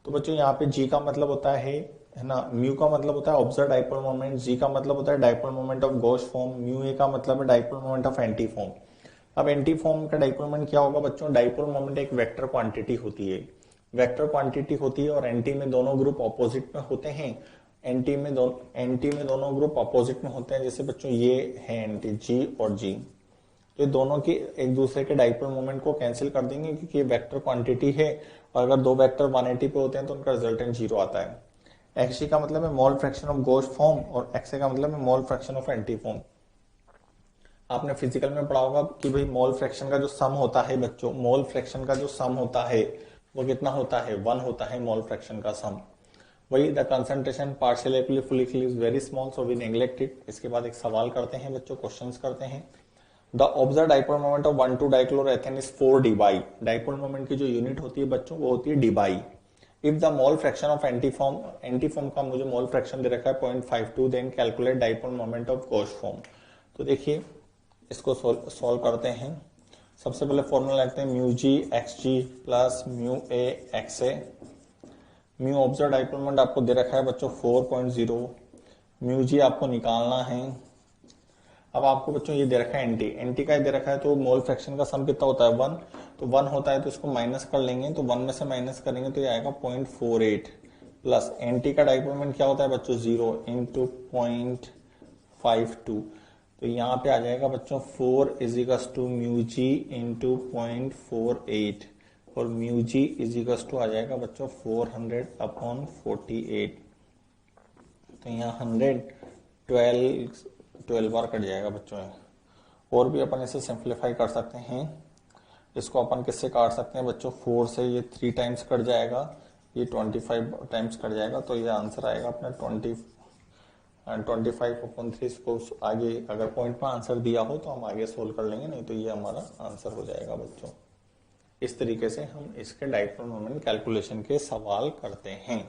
तो बच्चों यहाँ पे जी का मतलब होता है ना, म्यू का मतलब होता है ऑब्जर्व डाइपोल मोमेंट, जी का मतलब होता है dipole moment of gauche form, mu A का मतलब है dipole moment of anti form. अब एंटी फॉर्म का डाइपोल मोमेंट क्या होगा बच्चों, डाइपोल मोमेंट एक वेक्टर क्वांटिटी होती है, वेक्टर क्वांटिटी होती है और एंटी में दोनों ग्रुप ऑपोजिट में होते हैं, एंटी में दोनों ग्रुप ऑपोजिट में होते हैं। जैसे बच्चों ये है एंटी जी और जी, तो दोनों की एक दूसरे के डाइपोल मोमेंट को कैंसिल कर देंगे क्योंकि ये वेक्टर क्वांटिटी है, और अगर दो वेक्टर 180 पे होते हैं तो उनका रिजल्टेंट 0 आता है। एक्स का मतलब है मोल फ्रैक्शन ऑफ गॉस फॉर्म और एक्स का मतलब है मोल फ्रैक्शन ऑफ एंटी फॉर्म। आपने फिजिकल में पढ़ा होगा कि भाई मोल फ्रैक्शन का जो सम होता है बच्चों, मोल फ्रैक्शन का जो सम होता है वो कितना होता है, 1 होता है मोल फ्रैक्शन का सम। वही the concentration partial eclipse full eclipse very small, so we neglect it. इसके बाद एक सवाल करते हैं बच्चों, क्वेश्चंस करते हैं। The observed dipole moment of 1,2-डाइक्लोरोएथेन इज 4 dBi। डाइपोल मोमेंट की जो यूनिट होती है बच्चों वो होती है dBi। If the mole fraction of anti form का मुझे मोल फ्रैक्शन दे रखा है 0.52, then calculate dipole moment of gauche form. तो देखिए इसको सॉल्व करते हैं। सबसे पहले फॉर्मूला लिखते हैं म्यू जी एक्स जी प्लस म्यू ए एक्स ए। म्यू ऑब्जर्व डाइपोल मोमेंट आपको दे रखा है बच्चों 4.0, म्यू जी आपको निकालना है। अब आपको बच्चों ये दे रखा है एंटी का दे रखा है, तो मोल फ्रैक्शन का सम कितना होता है 1, तो 1 होता है तो इसको माइनस कर लेंगे, तो 1 में से माइनस करेंगे तो ये आएगा 0.48 प्लस एंटी का डाइपोल मोमेंट क्या होता है बच्चों 0 इंटू 0.52, तो यहाँ पे आ जाएगा बच्चों 4 equals to mu G into 0.48 और म्यू जी इजिकल्स टू आ जाएगा बच्चों 400/48, तो यहाँ 12 बार कट जाएगा बच्चों। और भी अपन इसे सिंप्लीफाई कर सकते हैं, इसको अपन किससे काट सकते हैं बच्चों, 4 से ये 3 टाइम्स कट जाएगा, ये 25 टाइम्स कट जाएगा, तो ये आंसर आएगा अपना 25/3। इसको आगे अगर पॉइंट में आंसर दिया हो तो हम आगे सोल्व कर लेंगे, नहीं तो ये हमारा आंसर हो जाएगा बच्चों। इस तरीके से हम इसके डाइपोल मोमेंट कैलकुलेशन के सवाल करते हैं।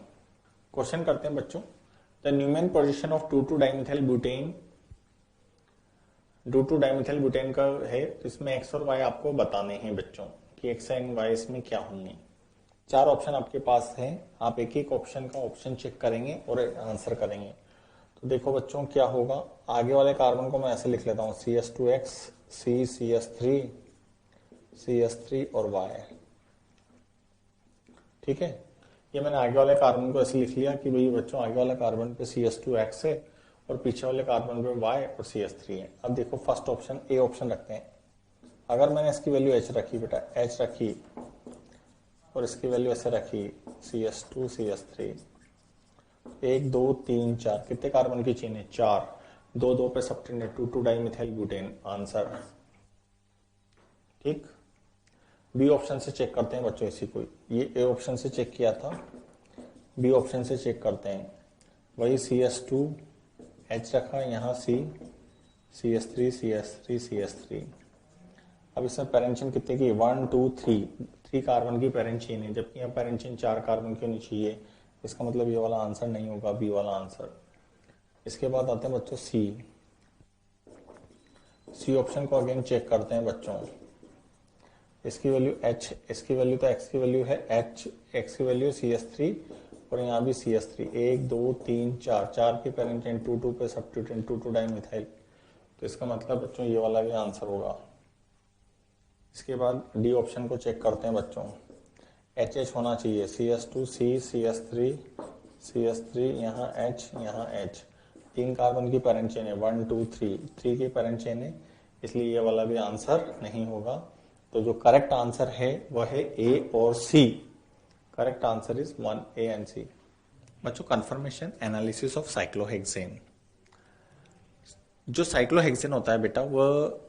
क्वेश्चन करते हैं बच्चों, द न्यूमेन पोजीशन ऑफ 2,2-डाइमिथाइल ब्यूटेन, 2,2-डाइमिथाइल ब्यूटेन का है, तो इसमें एक्स और वाई आपको बताने हैं बच्चों कि एक्स एंड वाई इसमें क्या होंगे। 4 ऑप्शन आपके पास है, आप एक एक ऑप्शन का ऑप्शन चेक करेंगे और आंसर करेंगे। तो देखो बच्चों क्या होगा, आगे वाले कार्बन को मैं ऐसे लिख लेता हूँ CS2X, C CS3, CS3 और Y। ठीक है, ये मैंने आगे वाले कार्बन को ऐसे लिख लिया कि भाई बच्चों आगे वाला कार्बन पे CS2X है और पीछे वाले कार्बन पे Y और CS3 है। अब देखो फर्स्ट ऑप्शन ए ऑप्शन रखते हैं, अगर मैंने इसकी वैल्यू H रखी बेटा, H रखी और इसकी वैल्यू ऐसे रखी CS2 CS3, 1 2 3 4, कितने कार्बन की चेन है 4, 2 2 पे सब्स्टिट्यूट 2,2-डाइमिथाइल ब्यूटेन, आंसर। ठीक, बी ऑप्शन से चेक करते हैं बच्चों इसी को, ये ए ऑप्शन से चेक किया था, बी ऑप्शन से चेक करते हैं, वही CS2 H रखा, यहाँ C CS3 CS3 CS3। अब इसमें पेरेंट चेन कितने की 1 2 3 कार्बन की पेरेंट चेन है, जबकि यहाँ पेरेंट चेन 4 कार्बन क्यों नहीं चाहिए, इसका मतलब ये वाला आंसर नहीं होगा, बी वाला आंसर। इसके बाद आते हैं बच्चों सी ऑप्शन को अगेन चेक करते हैं बच्चों, इसकी वैल्यू H, इसकी वैल्यू तो X की वैल्यू है H, X की वैल्यू CS3 और यहाँ भी CS3, 1 2 3 4, 4 की पेरेंट चेन 2 2 पे सब्स्टिट्यूटेंट 2,2-डाइमिथाइल, तो इसका मतलब बच्चों ये वाला भी आंसर होगा। इसके बाद डी ऑप्शन को चेक करते हैं बच्चों, HH होना चाहिए, CS2 C CS3 यहाँ H, 3 कार्बन की पेरेंट चेन है 1 2 3 की पेरेंट चेन है, इसलिए ये वाला भी आंसर नहीं होगा। तो जो करेक्ट आंसर है वह है ए और C, correct answer is 1 A and C। बच्चों कंफर्मेशन एनालिसिस ऑफ साइक्लोहेक्सेन, जो साइक्लोहेक्सेन होता है बेटा वह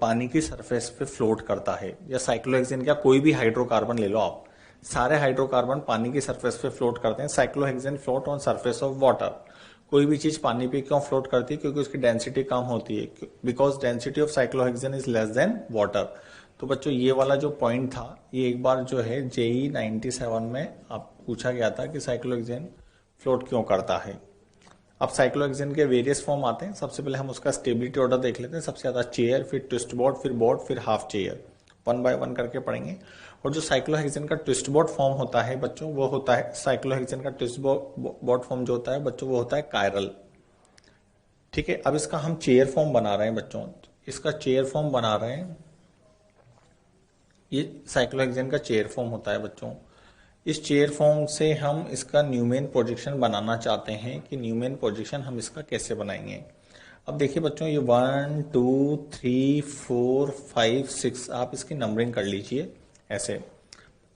पानी की सरफेस पे फ्लोट करता है, या साइक्लोहेक्सेन क्या कोई भी हाइड्रोकार्बन ले लो आप, सारे हाइड्रोकार्बन पानी की सरफेस पे फ्लोट करते हैं। Cyclohexane float on surface of water, कोई भी चीज पानी पे क्यों फ्लोट करती है? क्योंकि उसकी डेंसिटी कम होती है, because density of cyclohexane is less than water. तो बच्चों ये वाला जो पॉइंट था, ये एक बार जो है जेई 97 में आप पूछा गया था कि साइक्लोहेक्सेन फ्लोट क्यों करता है। अब साइक्लोहेक्सेन के वेरियस फॉर्म आते हैं। सबसे पहले हम उसका स्टेबिलिटी ऑर्डर देख लेते हैं। सबसे ज्यादा चेयर, फिर ट्विस्ट बोर्ड, फिर half chair, one by one करके पढ़ेंगे। और जो साइक्लोहेक्सेन का ट्विस्ट बोर्ड फॉर्म होता है बच्चों, वो होता है साइक्लोहेक्सेन का ट्विस्ट बोर्ड फॉर्म जो होता है बच्चों, वो होता है कायरल। ठीक है, अब इसका हम चेयर फॉर्म बना रहे हैं बच्चों। इसका चेयर फॉर्म बना रहे हैं, ये साइक्लोहेक्सेन का चेयर फॉर्म होता है बच्चों। इस चेयर फॉर्म से हम इसका न्यूमेन प्रोजेक्शन बनाना चाहते हैं कि न्यूमेन प्रोजेक्शन हम इसका कैसे बनाएंगे। अब देखिए बच्चों, ये 1 2 3 4 5 6 आप इसकी नंबरिंग कर लीजिए ऐसे।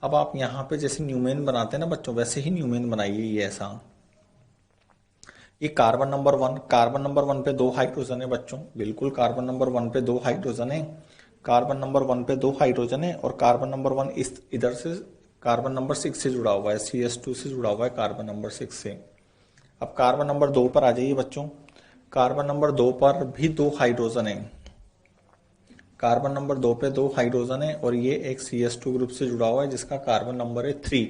अब आप यहाँ पे जैसे न्यूमेन बनाते हैं ना बच्चों, वैसे ही न्यूमेन बनाइए ये ऐसा। ये कार्बन नंबर 1, कार्बन नंबर 1 पे 2 हाइड्रोजन है बच्चों, बिल्कुल कार्बन नंबर 1 पे 2 हाइड्रोजन है। कार्बन नंबर 1 पे 2 हाइड्रोजन है और कार्बन नंबर 1 इस इधर से कार्बन नंबर 6 से जुड़ा हुआ है, CS2 से जुड़ा हुआ है कार्बन नंबर 6 से। अब कार्बन नंबर 2 पर आ जाइए बच्चों। कार्बन नंबर 2 पर भी 2 हाइड्रोजन है। कार्बन नंबर 2 पे 2 हाइड्रोजन है और ये एक CS2 ग्रुप से जुड़ा हुआ है जिसका कार्बन नंबर है 3।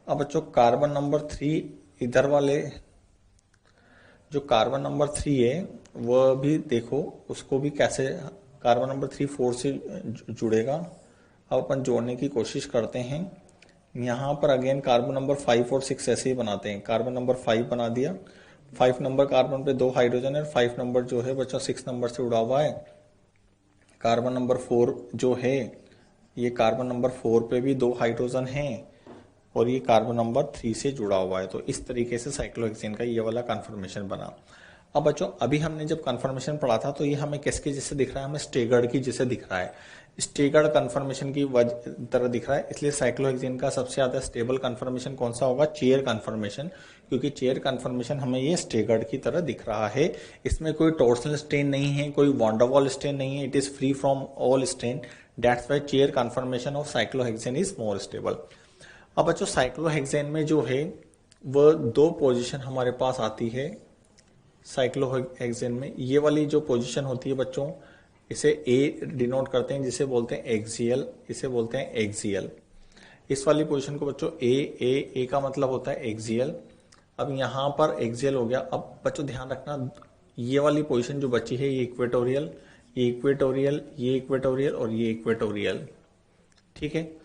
अब बच्चों कार्बन नंबर 3 इधर वाले जो कार्बन नंबर 3 है वह भी देखो, उसको भी कैसे कार्बन नंबर 3 4 से जुड़ेगा। अब अपन जोड़ने की कोशिश करते हैं। यहाँ पर अगेन कार्बन नंबर 5 और 6 ऐसे ही बनाते हैं। कार्बन नंबर 5 बना दिया, 5 नंबर कार्बन पे 2 हाइड्रोजन है, 5 नंबर जो है बच्चों 6 नंबर से जुड़ा हुआ है। कार्बन नंबर 4 जो है, ये कार्बन नंबर 4 पे भी 2 हाइड्रोजन हैं और ये कार्बन नंबर 3 से जुड़ा हुआ है। तो इस तरीके से साइक्लोहेक्सेन का ये वाला कन्फर्मेशन बना। अब बच्चों अभी हमने जब कन्फर्मेशन पढ़ा था तो ये हमें किसके जैसे दिख रहा है? हमें स्टेगर्ड की जैसे दिख रहा है, स्टेगर्ड कन्फर्मेशन की तरह दिख रहा है। इसलिए साइक्लोहेक्सेन का सबसे ज्यादा स्टेबल कन्फर्मेशन कौन सा होगा? चेयर कन्फर्मेशन, क्योंकि चेयर कन्फर्मेशन हमें ये स्टेगर्ड की तरह दिख रहा है। इसमें कोई टॉर्सनल स्टेन नहीं है, कोई वॉन्डरवॉल स्टेन नहीं है, it is free from all strain. That's why chair conformation of cyclohexane is more stable. अब बच्चों साइक्लोहेक्सेन में जो है वह 2 पोजीशन हमारे पास आती है साइक्लोहेक्सेन में। ये वाली जो पोजीशन होती है बच्चों, इसे ए डिनोट करते हैं, जिसे बोलते हैं एक्सियल, इसे बोलते हैं एक्सियल। इस वाली पोजीशन को बच्चों ए का मतलब होता है एक्सियल। अब यहाँ पर एक्सियल हो गया। अब बच्चों ध्यान रखना, ये वाली पोजीशन जो बची है ये इक्वेटोरियल, ये इक्वेटोरियल, ये इक्वेटोरियल और ये इक्वेटोरियल। ठीक है,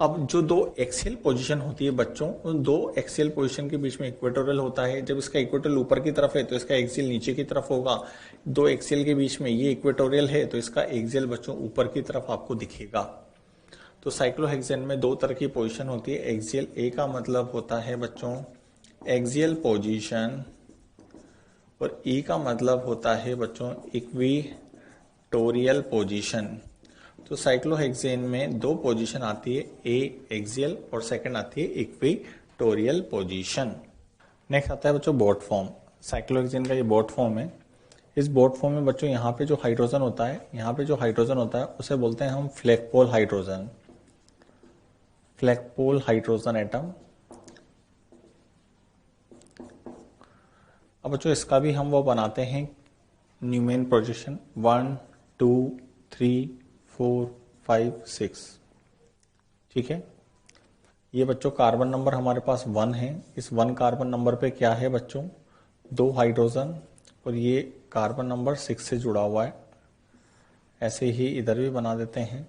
अब जो 2 एक्सियल पोजीशन होती है बच्चों, उन 2 एक्सियल पोजीशन के बीच में इक्वेटोरियल होता है। जब इसका इक्वेटोरियल ऊपर की तरफ है तो इसका एक्सियल नीचे की तरफ होगा। 2 एक्सियल के बीच में ये इक्वेटोरियल है तो इसका एक्सियल बच्चों ऊपर की तरफ आपको दिखेगा। तो साइक्लोहेक्सेन में 2 तरह की पोजीशन होती है। एक्सियल ए का मतलब होता है बच्चों एक्सियल पोजीशन और ई का मतलब होता है बच्चों इक्वेटोरियल पोजीशन। तो साइक्लोहेक्सेन में 2 पोजीशन आती है, ए एक्सियल और सेकंड आती है इक्वेटोरियल पोजीशन। नेक्स्ट आता है बच्चों बोट फॉर्म। साइक्लोहेक्सेन का ये बोट फॉर्म है। इस बोट फॉर्म में बच्चों यहाँ पे जो हाइड्रोजन होता है, यहाँ पे जो हाइड्रोजन होता है उसे बोलते हैं हम flagpole hydrogen, flagpole hydrogen atom. अब बच्चों इसका भी हम वो बनाते हैं न्यूमेन प्रोजेक्शन 1 2 3 4 5 6। ठीक है, ये बच्चों कार्बन नंबर हमारे पास 1 है। इस 1 कार्बन नंबर पे क्या है बच्चों? 2 हाइड्रोजन और ये कार्बन नंबर 6 से जुड़ा हुआ है। ऐसे ही इधर भी बना देते हैं,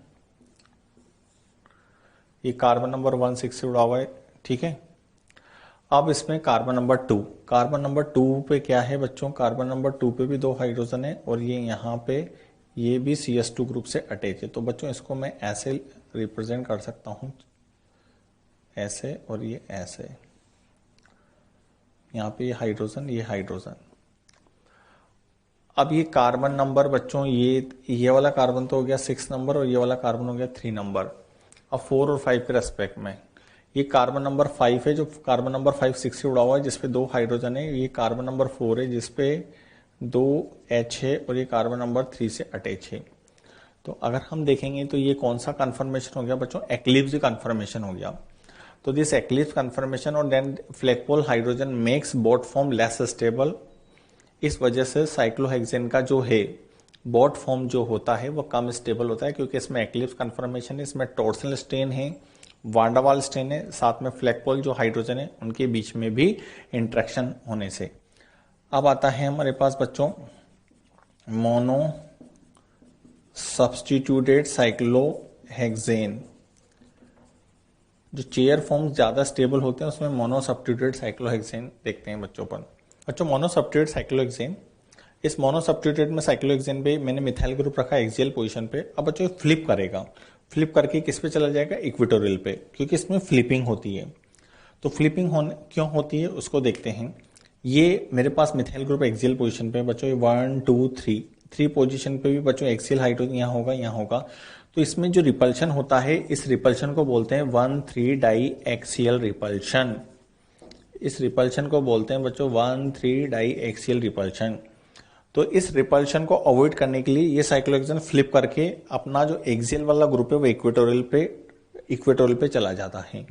ये कार्बन नंबर 1 6 से जुड़ा हुआ है। ठीक है, अब इसमें कार्बन नंबर 2, कार्बन नंबर 2 पे क्या है बच्चों? कार्बन नंबर 2 पे भी 2 हाइड्रोजन है और ये यहाँ पे ये भी CS2 ग्रुप से अटैच है। तो बच्चों इसको मैं ऐसे रिप्रेजेंट कर सकता हूं, ऐसे और ये ऐसे। यहाँ पे ये हाइड्रोजन, ये हाइड्रोजन। अब ये कार्बन नंबर बच्चों, ये वाला कार्बन तो हो गया 6 नंबर और ये वाला कार्बन हो गया 3 नंबर। अब 4 और 5 के रेस्पेक्ट में ये कार्बन नंबर 5 है, जो कार्बन नंबर 5 6 से उड़ा हुआ है, जिसपे 2 हाइड्रोजन है। ये कार्बन नंबर 4 है जिसपे 2 H है और ये कार्बन नंबर 3 से अटैच है। तो अगर हम देखेंगे तो ये कौन सा कन्फर्मेशन हो गया बच्चों? एक्लिप्स कन्फर्मेशन हो गया। तो दिस एक्लिप्स कन्फर्मेशन और then flagpole hydrogen makes boat form less stable. इस वजह से साइक्लोहेक्सेन का जो है बोट फॉर्म जो होता है वो कम स्टेबल होता है, क्योंकि इसमें एक्लिप्स कन्फर्मेशन है, इसमें टॉर्सल स्ट्रेन है, वांडावाल स्ट्रेन है, साथ में फ्लैगपोल जो हाइड्रोजन है उनके बीच में भी इंट्रैक्शन होने से। अब आता है हमारे पास बच्चों मोनो सब्स्टिट्यूटेड साइक्लोहेक्सेन। जो चेयर फॉर्म्स ज्यादा स्टेबल होते हैं उसमें मोनो सब्स्टिट्यूटेड साइक्लोहेक्सेन देखते हैं बच्चों पर। बच्चों मोनो सब्स्टिट्यूटेड साइक्लोहेक्सेन, इस मोनो सब्स्टिट्यूटेड में साइक्लोहेक्सेन पे मैंने मिथाइल ग्रुप रखा एक्सियल पोजीशन पे। अब बच्चों फ्लिप करेगा, फ्लिप करके किस पे चला जाएगा, इक्वेटोरियल पे, क्योंकि इसमें फ्लिपिंग होती है। तो फ्लिपिंग क्यों होती है उसको देखते हैं। ये मेरे पास मिथाइल ग्रुप एक्सियल पोजीशन पे बच्चों, 1 2 3 पोजीशन पे भी बच्चों एक्सियल हाइड्रोजन यहाँ होगा, यहाँ होगा। तो इसमें जो रिपल्शन होता है इस रिपल्शन को बोलते हैं 1,3 डाई एक्सियल रिपल्शन। इस रिपल्शन को बोलते हैं बच्चों 1,3 डाई एक्सियल रिपल्शन। तो इस रिपल्शन को अवॉइड करने के लिए ये साइक्लोहेक्सेन फ्लिप करके अपना जो एक्सियल वाला ग्रुप है वो इक्वेटोरियल पे चला जाता है।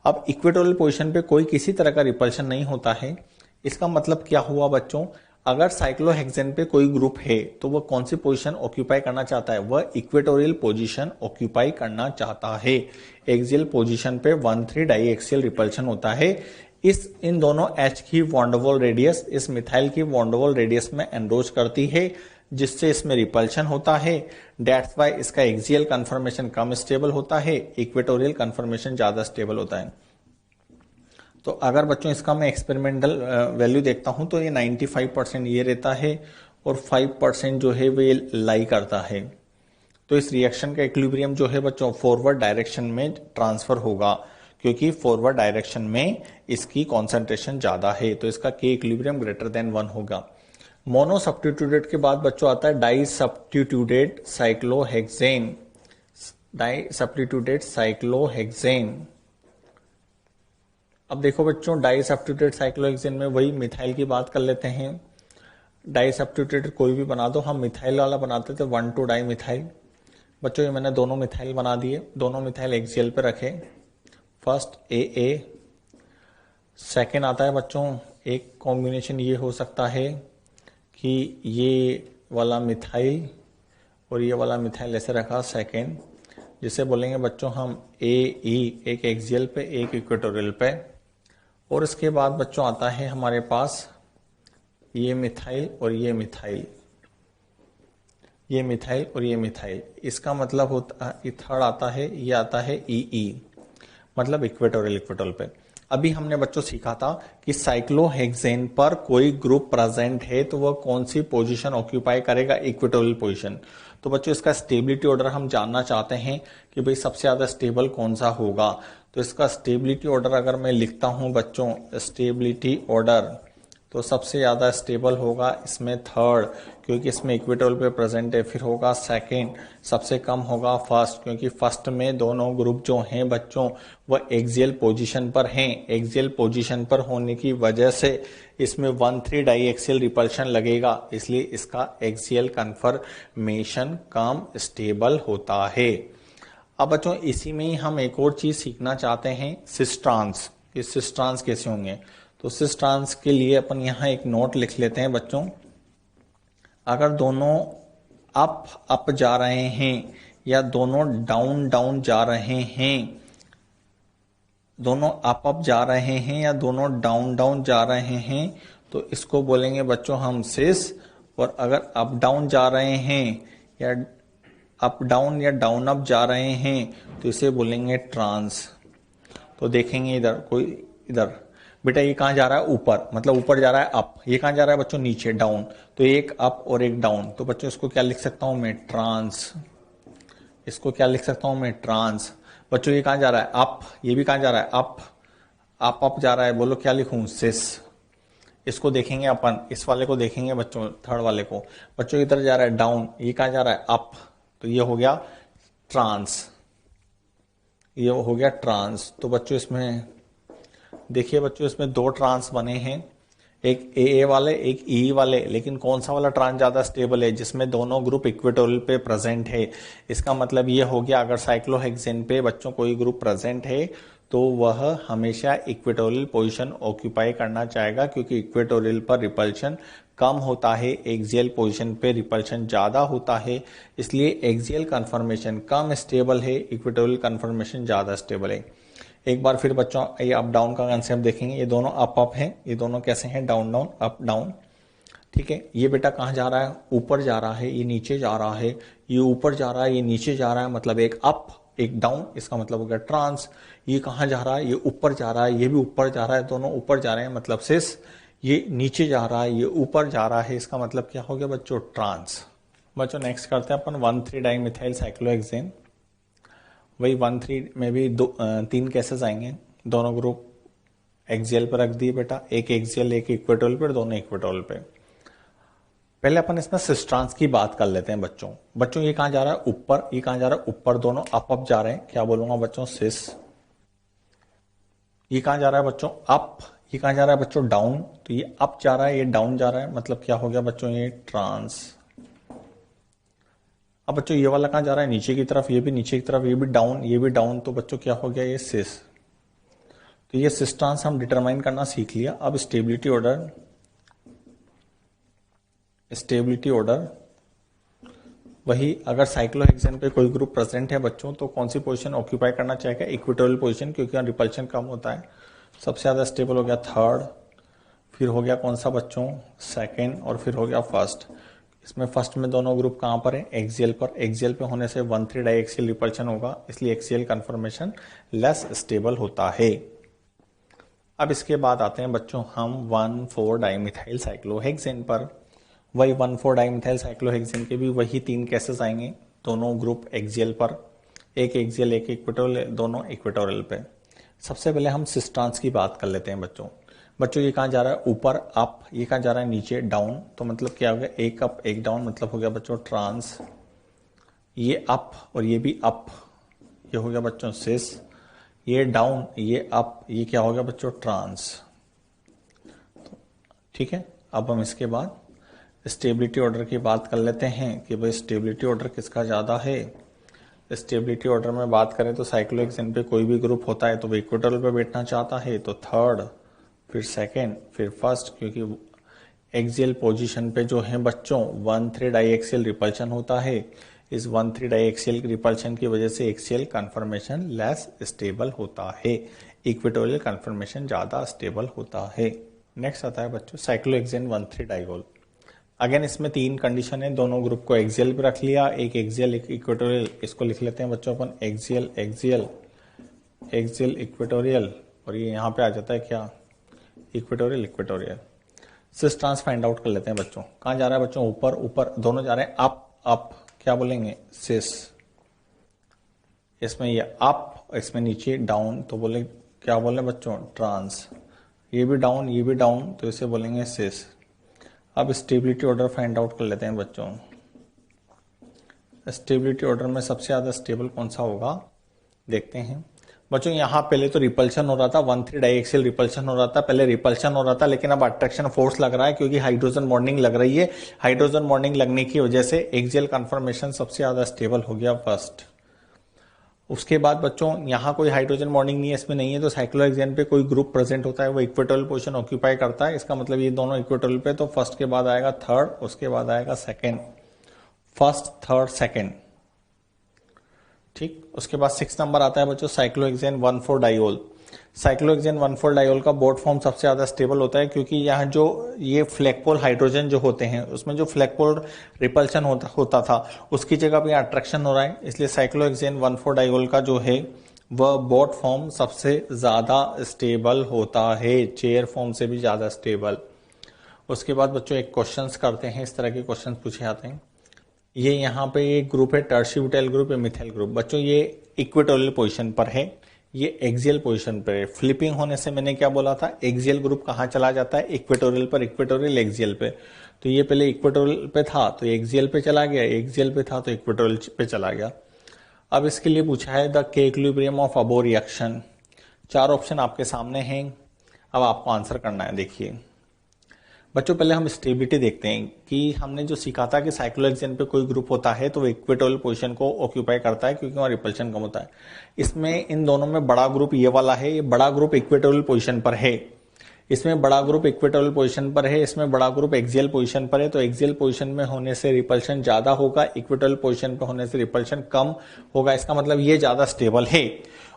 अब इक्वेटोरियल पोजीशन पे कोई किसी तरह का रिपल्शन नहीं होता है। इसका मतलब क्या हुआ बच्चों, अगर साइक्लोहेक्सेन पे कोई ग्रुप है तो वह कौन सी पोजीशन ऑक्यूपाई करना चाहता है, वह इक्वेटोरियल पोजीशन ऑक्यूपाई करना चाहता है। एक्सियल पोजीशन पे 1,3 डाई एक्सियल रिपल्शन होता है। इन दोनों H की वॉन्डरवॉल रेडियस इस मिथाइल की वॉन्डरवॉल रेडियस में एनरोच करती है, जिससे इसमें रिपल्शन होता है। दैट्स वाई इसका एक्सियल कन्फर्मेशन कम स्टेबल होता है, इक्वेटोरियल कन्फर्मेशन ज्यादा स्टेबल होता है। तो अगर बच्चों इसका मैं एक्सपेरिमेंटल वैल्यू देखता हूं तो ये 95% ये रहता है और 5% जो है वे लाई करता है। तो इस रिएक्शन का इक्विलिब्रियम जो है बच्चों फॉरवर्ड डायरेक्शन में ट्रांसफर होगा, क्योंकि फॉरवर्ड डायरेक्शन में इसकी कॉन्सेंट्रेशन ज्यादा है, तो इसका के इक्विलिब्रियम ग्रेटर देन 1 होगा। मोनो सब्स्टिट्यूटेड के बाद बच्चों आता है di substituted cyclohexane. Di substituted cyclohexane, अब देखो बच्चों डाई सब्स्टिट्यूटेड साइक्लोहेक्सेन में वही मिथाइल की बात कर लेते हैं। डाई सब्स्टिट्यूटेड कोई भी बना दो, हम मिथाइल वाला बनाते थे 1,2 डाई मिथाइल। बच्चों ये मैंने दोनों मिथाइल बना दिए, दोनों मिथाइल एक्सियल पे रखे। फर्स्ट ए, सेकेंड आता है बच्चों एक कॉम्बिनेशन ये हो सकता है कि ये वाला मिथाइल और ये वाला मिथाइल ऐसे रखा सेकेंड, जिसे बोलेंगे बच्चों हम ए, एक एक्सियल पे एक इक्वेटोरियल पे। और इसके बाद बच्चों आता है हमारे पास ये मिथाइल और ये मिथाइल, ये मिथाइल और ये मिथाइल। इसका मतलब होता है थर्ड आता है, ये आता है ई, मतलब इक्वेटोरियल पे। अभी हमने बच्चों सीखा था कि साइक्लोहेक्सेन पर कोई ग्रुप प्रेजेंट है तो वह कौन सी पोजीशन ऑक्यूपाई करेगा, इक्वेटोरियल पोजीशन। तो बच्चों इसका स्टेबिलिटी ऑर्डर हम जानना चाहते हैं कि भाई सबसे ज्यादा स्टेबल कौन सा होगा। तो इसका स्टेबिलिटी ऑर्डर अगर मैं लिखता हूं बच्चों, स्टेबिलिटी ऑर्डर, तो सबसे ज्यादा स्टेबल होगा इसमें थर्ड, क्योंकि इसमें इक्वेटोरियल पे प्रेजेंट है। फिर होगा सेकंड, सबसे कम होगा फर्स्ट, क्योंकि फर्स्ट में दोनों ग्रुप जो हैं बच्चों वह एक्सियल पोजीशन पर हैं। एक्सियल पोजीशन पर होने की वजह से इसमें 1,3 डाई एक्सियल रिपल्शन लगेगा, इसलिए इसका एक्सियल कन्फर्मेशन कम स्टेबल होता है। अब बच्चों इसी में ही हम एक और चीज सीखना चाहते हैं, सिस्ट्रांस। ये सिस्ट्रांस कैसे होंगे, तो सिस्ट्रांस के लिए अपन यहां एक नोट लिख लेते हैं बच्चों। अगर दोनों अप जा रहे हैं या दोनों डाउन डाउन जा रहे हैं, दोनों अप जा रहे हैं या दोनों डाउन डाउन जा रहे हैं, तो इसको बोलेंगे बच्चों हम सिस। और अगर अप डाउन जा रहे हैं या अप डाउन या डाउन अप जा रहे हैं तो इसे बोलेंगे ट्रांस। तो देखेंगे इधर बेटा ये कहां जा रहा है, ऊपर, मतलब ऊपर जा रहा है अप। ये कहां जा रहा है बच्चों, नीचे, डाउन। तो एक अप और एक डाउन, तो बच्चों इसको क्या लिख सकता हूं मैं, ट्रांस। इसको क्या लिख सकता हूं मैं, ट्रांस। बच्चों ये कहां जा रहा है, अप। ये भी कहां जा रहा है, अप जा रहा है, बोलो क्या लिखूं, सिस। इसको देखेंगे अपन, इस वाले को देखेंगे बच्चों, थर्ड वाले को। बच्चों इधर जा रहा है डाउन, ये कहां जा रहा है, अप। तो ये हो गया ट्रांस, ये हो गया ट्रांस। तो बच्चों इसमें देखिए बच्चों इसमें दो ट्रांस बने हैं, एक ए वाले एक ई वाले। लेकिन कौन सा वाला ट्रांस ज्यादा स्टेबल है, जिसमें दोनों ग्रुप इक्वेटोरियल पे प्रेजेंट है। इसका मतलब ये हो गया अगर साइक्लोहेक्सेन पे बच्चों कोई ग्रुप प्रेजेंट है तो वह हमेशा इक्वेटोरियल पोजीशन ऑक्यूपाई करना चाहेगा, क्योंकि इक्वेटोरियल पर रिपल्शन कम होता है, एक्सियल पोजीशन पे रिपल्शन ज्यादा होता है। इसलिए एक्सियल कन्फर्मेशन कम स्टेबल है, इक्वेटोरियल कन्फर्मेशन ज्यादा स्टेबल है। एक बार फिर बच्चों ये अप डाउन का कंसेप्ट देखेंगे। ये दोनों अप अप हैं, ये दोनों कैसे हैं, डाउन डाउन अप डाउन। ठीक है, ये बेटा कहाँ जा रहा है, ऊपर जा रहा है, ये नीचे जा रहा है, ये ऊपर जा रहा है, ये नीचे जा रहा है, मतलब एक अप एक डाउन, इसका मतलब हो गया ट्रांस। ये कहाँ जा रहा है, ये ऊपर जा रहा है, ये भी ऊपर जा रहा है, दोनों ऊपर जा रहे हैं मतलब सिस। ये नीचे जा रहा है, ये ऊपर जा रहा है, इसका मतलब क्या हो गया बच्चों, ट्रांस। बच्चों नेक्स्ट करते हैं अपन 1,3-डाइमिथाइल साइक्लोहेक्सेन। वही 1,3 में भी तीन केसेस आएंगे। दोनों ग्रुप एक्सियल पर रख दिए बेटा, एक एक्सियल एक इक्वेटोरियल पर, दोनों इक्वेटोरियल पे। पहले अपन इसमें सिस्ट्रांस की बात कर लेते हैं बच्चों। बच्चों ये कहां जा रहा है, ऊपर, ये कहां जा रहा है, ऊपर, दोनों अप अप जा रहे हैं। क्या बोलूंगा बच्चों, सिस। ये कहां जा रहा है बच्चों, अप। ये कहां जा रहा है बच्चों, डाउन। तो ये अप जा रहा है, ये डाउन जा रहा है, मतलब क्या हो गया बच्चों, ये ट्रांस। अब बच्चों ये वाला कहां जा रहा है, नीचे की तरफ, ये भी नीचे की तरफ, ये भी डाउन, ये भी डाउन, तो बच्चों क्या हो गया, ये सिस। तो ये सिस्ट्रांस हम डिटरमाइन करना सीख लिया। अब स्टेबिलिटी ऑर्डर, स्टेबिलिटी ऑर्डर वही, अगर साइक्लोहेक्सेन पे कोई ग्रुप प्रेजेंट है बच्चों, तो कौन सी पोजीशन ऑक्यूपाई करना चाहेगा, इक्वेटोरियल पोजीशन, क्योंकि यहाँ रिपल्शन कम होता है। सबसे ज्यादा स्टेबल हो गया थर्ड, फिर हो गया कौन सा बच्चों, सेकंड, और फिर हो गया फर्स्ट। इसमें फर्स्ट में दोनों ग्रुप कहां पर है, एक्सियल पर। एक्सियल पे होने से 1,3 डाइएक्सियल रिपल्शन होगा, इसलिए एक्सियल कन्फर्मेशन लेस स्टेबल होता है। अब इसके बाद आते हैं बच्चों हम 1,4 डाइमिथाइल साइक्लोहेक्सेन पर। वही 1,4 डाइमिथाइल साइक्लोहेक्सेन के भी वही तीन केसेस आएंगे। दोनों ग्रुप एक्सियल पर, एक एक्सियल एक इक्वेटोरियल, दोनों इक्वेटोरियल पे। सबसे पहले हम सिस्ट्रांस की बात कर लेते हैं बच्चों। बच्चों ये कहां जा रहा है, ऊपर अप, ये कहां जा रहा है, नीचे डाउन। तो मतलब क्या हो गया, एक अप एक डाउन, मतलब हो गया बच्चों ट्रांस। ये अप और ये भी अप, ये हो गया बच्चों सिस। ये डाउन, ये अप, ये क्या हो गया बच्चों, ट्रांस। ठीक है, अब हम इसके बाद स्टेबिलिटी ऑर्डर की बात कर लेते हैं कि भाई स्टेबिलिटी ऑर्डर किसका ज्यादा है। स्टेबिलिटी ऑर्डर में बात करें तो साइक्लोहेक्सेन पे कोई भी ग्रुप होता है तो वो इक्वेटोरियल पे बैठना चाहता है, तो थर्ड, फिर सेकेंड, फिर फर्स्ट, क्योंकि एक्सियल पोजीशन पे जो है बच्चों 1,3 डाइएक्सियल रिपल्शन होता है। इस 1,3 डाइएक्सियल रिपल्शन की वजह से एक्सियल कन्फर्मेशन लेस स्टेबल होता है, इक्वेटोरियल कन्फर्मेशन ज्यादा स्टेबल होता है। नेक्स्ट आता है बच्चों साइक्लोहेक्सेन 1,3 डाइगोल। अगेन इसमें तीन कंडीशन है, दोनों ग्रुप को एक्सियल पे रख लिया, एक एक्सियल एक इक्वेटोरियल। इसको लिख लेते हैं बच्चों अपन एक्सियल एक्सियल एक्सियल इक्वेटोरियल, और ये यहाँ पे आ जाता है क्या, equatorial equatorial. Cis trans find out कर लेते हैं बच्चों। कहाँ जा रहा है बच्चों, ऊपर ऊपर, दोनों जा रहे हैं अप अप, क्या बोलेंगे, सिस। इसमें ये अप, इसमें नीचे डाउन, तो बोले क्या बोले बच्चों, ट्रांस। ये भी डाउन ये भी डाउन, तो इसे बोलेंगे सिस। अब स्टेबिलिटी ऑर्डर फाइंड आउट कर लेते हैं बच्चों। स्टेबिलिटी ऑर्डर में सबसे ज्यादा स्टेबल कौन सा होगा, देखते हैं बच्चों। यहां पहले तो रिपल्शन हो रहा था, 1,3 डाइएक्सियल रिपल्शन हो रहा था, पहले रिपल्शन हो रहा था, लेकिन अब अट्रैक्शन फोर्स लग रहा है, क्योंकि हाइड्रोजन बॉन्डिंग लग रही है। हाइड्रोजन बॉन्डिंग लगने की वजह से एक्सियल कन्फर्मेशन सबसे ज्यादा स्टेबल हो गया फर्स्ट। उसके बाद बच्चों यहाँ कोई हाइड्रोजन बॉन्डिंग नहीं है, इसमें नहीं है, तो साइक्लोहेक्सेन पे कोई ग्रुप प्रेजेंट होता है वो इक्वेटोरियल पोजीशन ऑक्यूपाई करता है। इसका मतलब ये दोनों इक्वेटोरियल पे, तो फर्स्ट के बाद आएगा थर्ड, उसके बाद आएगा सेकंड, फर्स्ट थर्ड सेकंड। ठीक, उसके बाद 6 नंबर आता है बच्चों साइक्लोहेक्सेन 1,4 डाइओल। साइक्लोहेक्सेन 1,4 डाइओल का बोट फॉर्म सबसे ज्यादा स्टेबल होता है, क्योंकि यहाँ जो ये फ्लैगपोल हाइड्रोजन जो होते हैं उसमें जो फ्लैगपोल रिपल्शन होता था उसकी जगह पे अट्रैक्शन हो रहा है, इसलिए साइक्लोहेक्सेन 1,4 डाइओल का जो है वह बोट फॉर्म सबसे ज्यादा स्टेबल होता है, चेयर फॉर्म से भी ज्यादा स्टेबल। उसके बाद बच्चों एक क्वेश्चंस करते हैं, इस तरह के क्वेश्चंस पूछे जाते हैं। ये यहाँ पे एक ग्रुप है टर्शी ब्यूटाइल ग्रुप या मिथाइल ग्रुप। बच्चों ये इक्वेटोरियल पोजीशन पर है, ये एक्सियल पोजीशन पर है। फ्लिपिंग होने से मैंने क्या बोला था, एक्सियल ग्रुप कहाँ चला जाता है, इक्वेटोरियल पर, इक्वेटोरियल एक्सियल पे। तो ये पहले इक्वेटोरियल पे था तो एक्सियल पे चला गया, एक्सियल पे था तो इक्वेटोरियल पे चला गया। अब इसके लिए पूछा है द के equilibrium of above reaction. 4 option आपके सामने हैं, अब आपको आंसर करना है। देखिए बच्चों पहले हम स्टेबिलिटी देखते हैं कि हमने जो सीखा था कि साइक्लोहेक्सेन पे कोई ग्रुप होता है तो वो इक्वेटोरियल पोजीशन को ऑक्यूपाई करता है क्योंकि वहाँ रिपल्शन कम होता है। इसमें इन दोनों में बड़ा ग्रुप ये वाला है, ये बड़ा ग्रुप इक्वेटोरियल पोजीशन पर है, इसमें बड़ा ग्रुप इक्वेटोरियल पोजीशन पर है, इसमें बड़ा ग्रुप एक्सियल पोजीशन पर है। तो एक्सियल पोजीशन में होने से रिपल्शन ज्यादा होगा, इक्वेटोरियल पोजीशन पर होने से रिपल्शन कम होगा। इसका मतलब ये ज्यादा स्टेबल है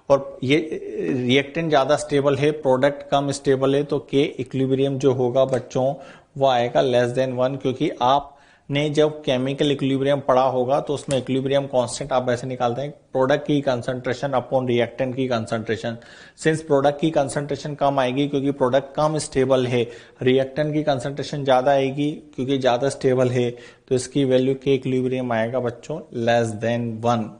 और ये रिएक्टेंट ज्यादा स्टेबल है, प्रोडक्ट कम स्टेबल है, तो के इक्विलिब्रियम जो होगा बच्चों वो आएगा <1, क्योंकि आपने जब केमिकल इक्विलिब्रियम पढ़ा होगा तो उसमें इक्विलिब्रियम कांस्टेंट आप ऐसे निकालते हैं प्रोडक्ट की कंसंट्रेशन अपॉन रिएक्टेंट की कंसंट्रेशन। सिंस प्रोडक्ट की कंसंट्रेशन कम आएगी क्योंकि प्रोडक्ट कम स्टेबल है, रिएक्टेंट की कंसंट्रेशन ज्यादा आएगी क्योंकि ज्यादा स्टेबल है, तो इसकी वैल्यू के इक्विलिब्रियम आएगा बच्चों <1।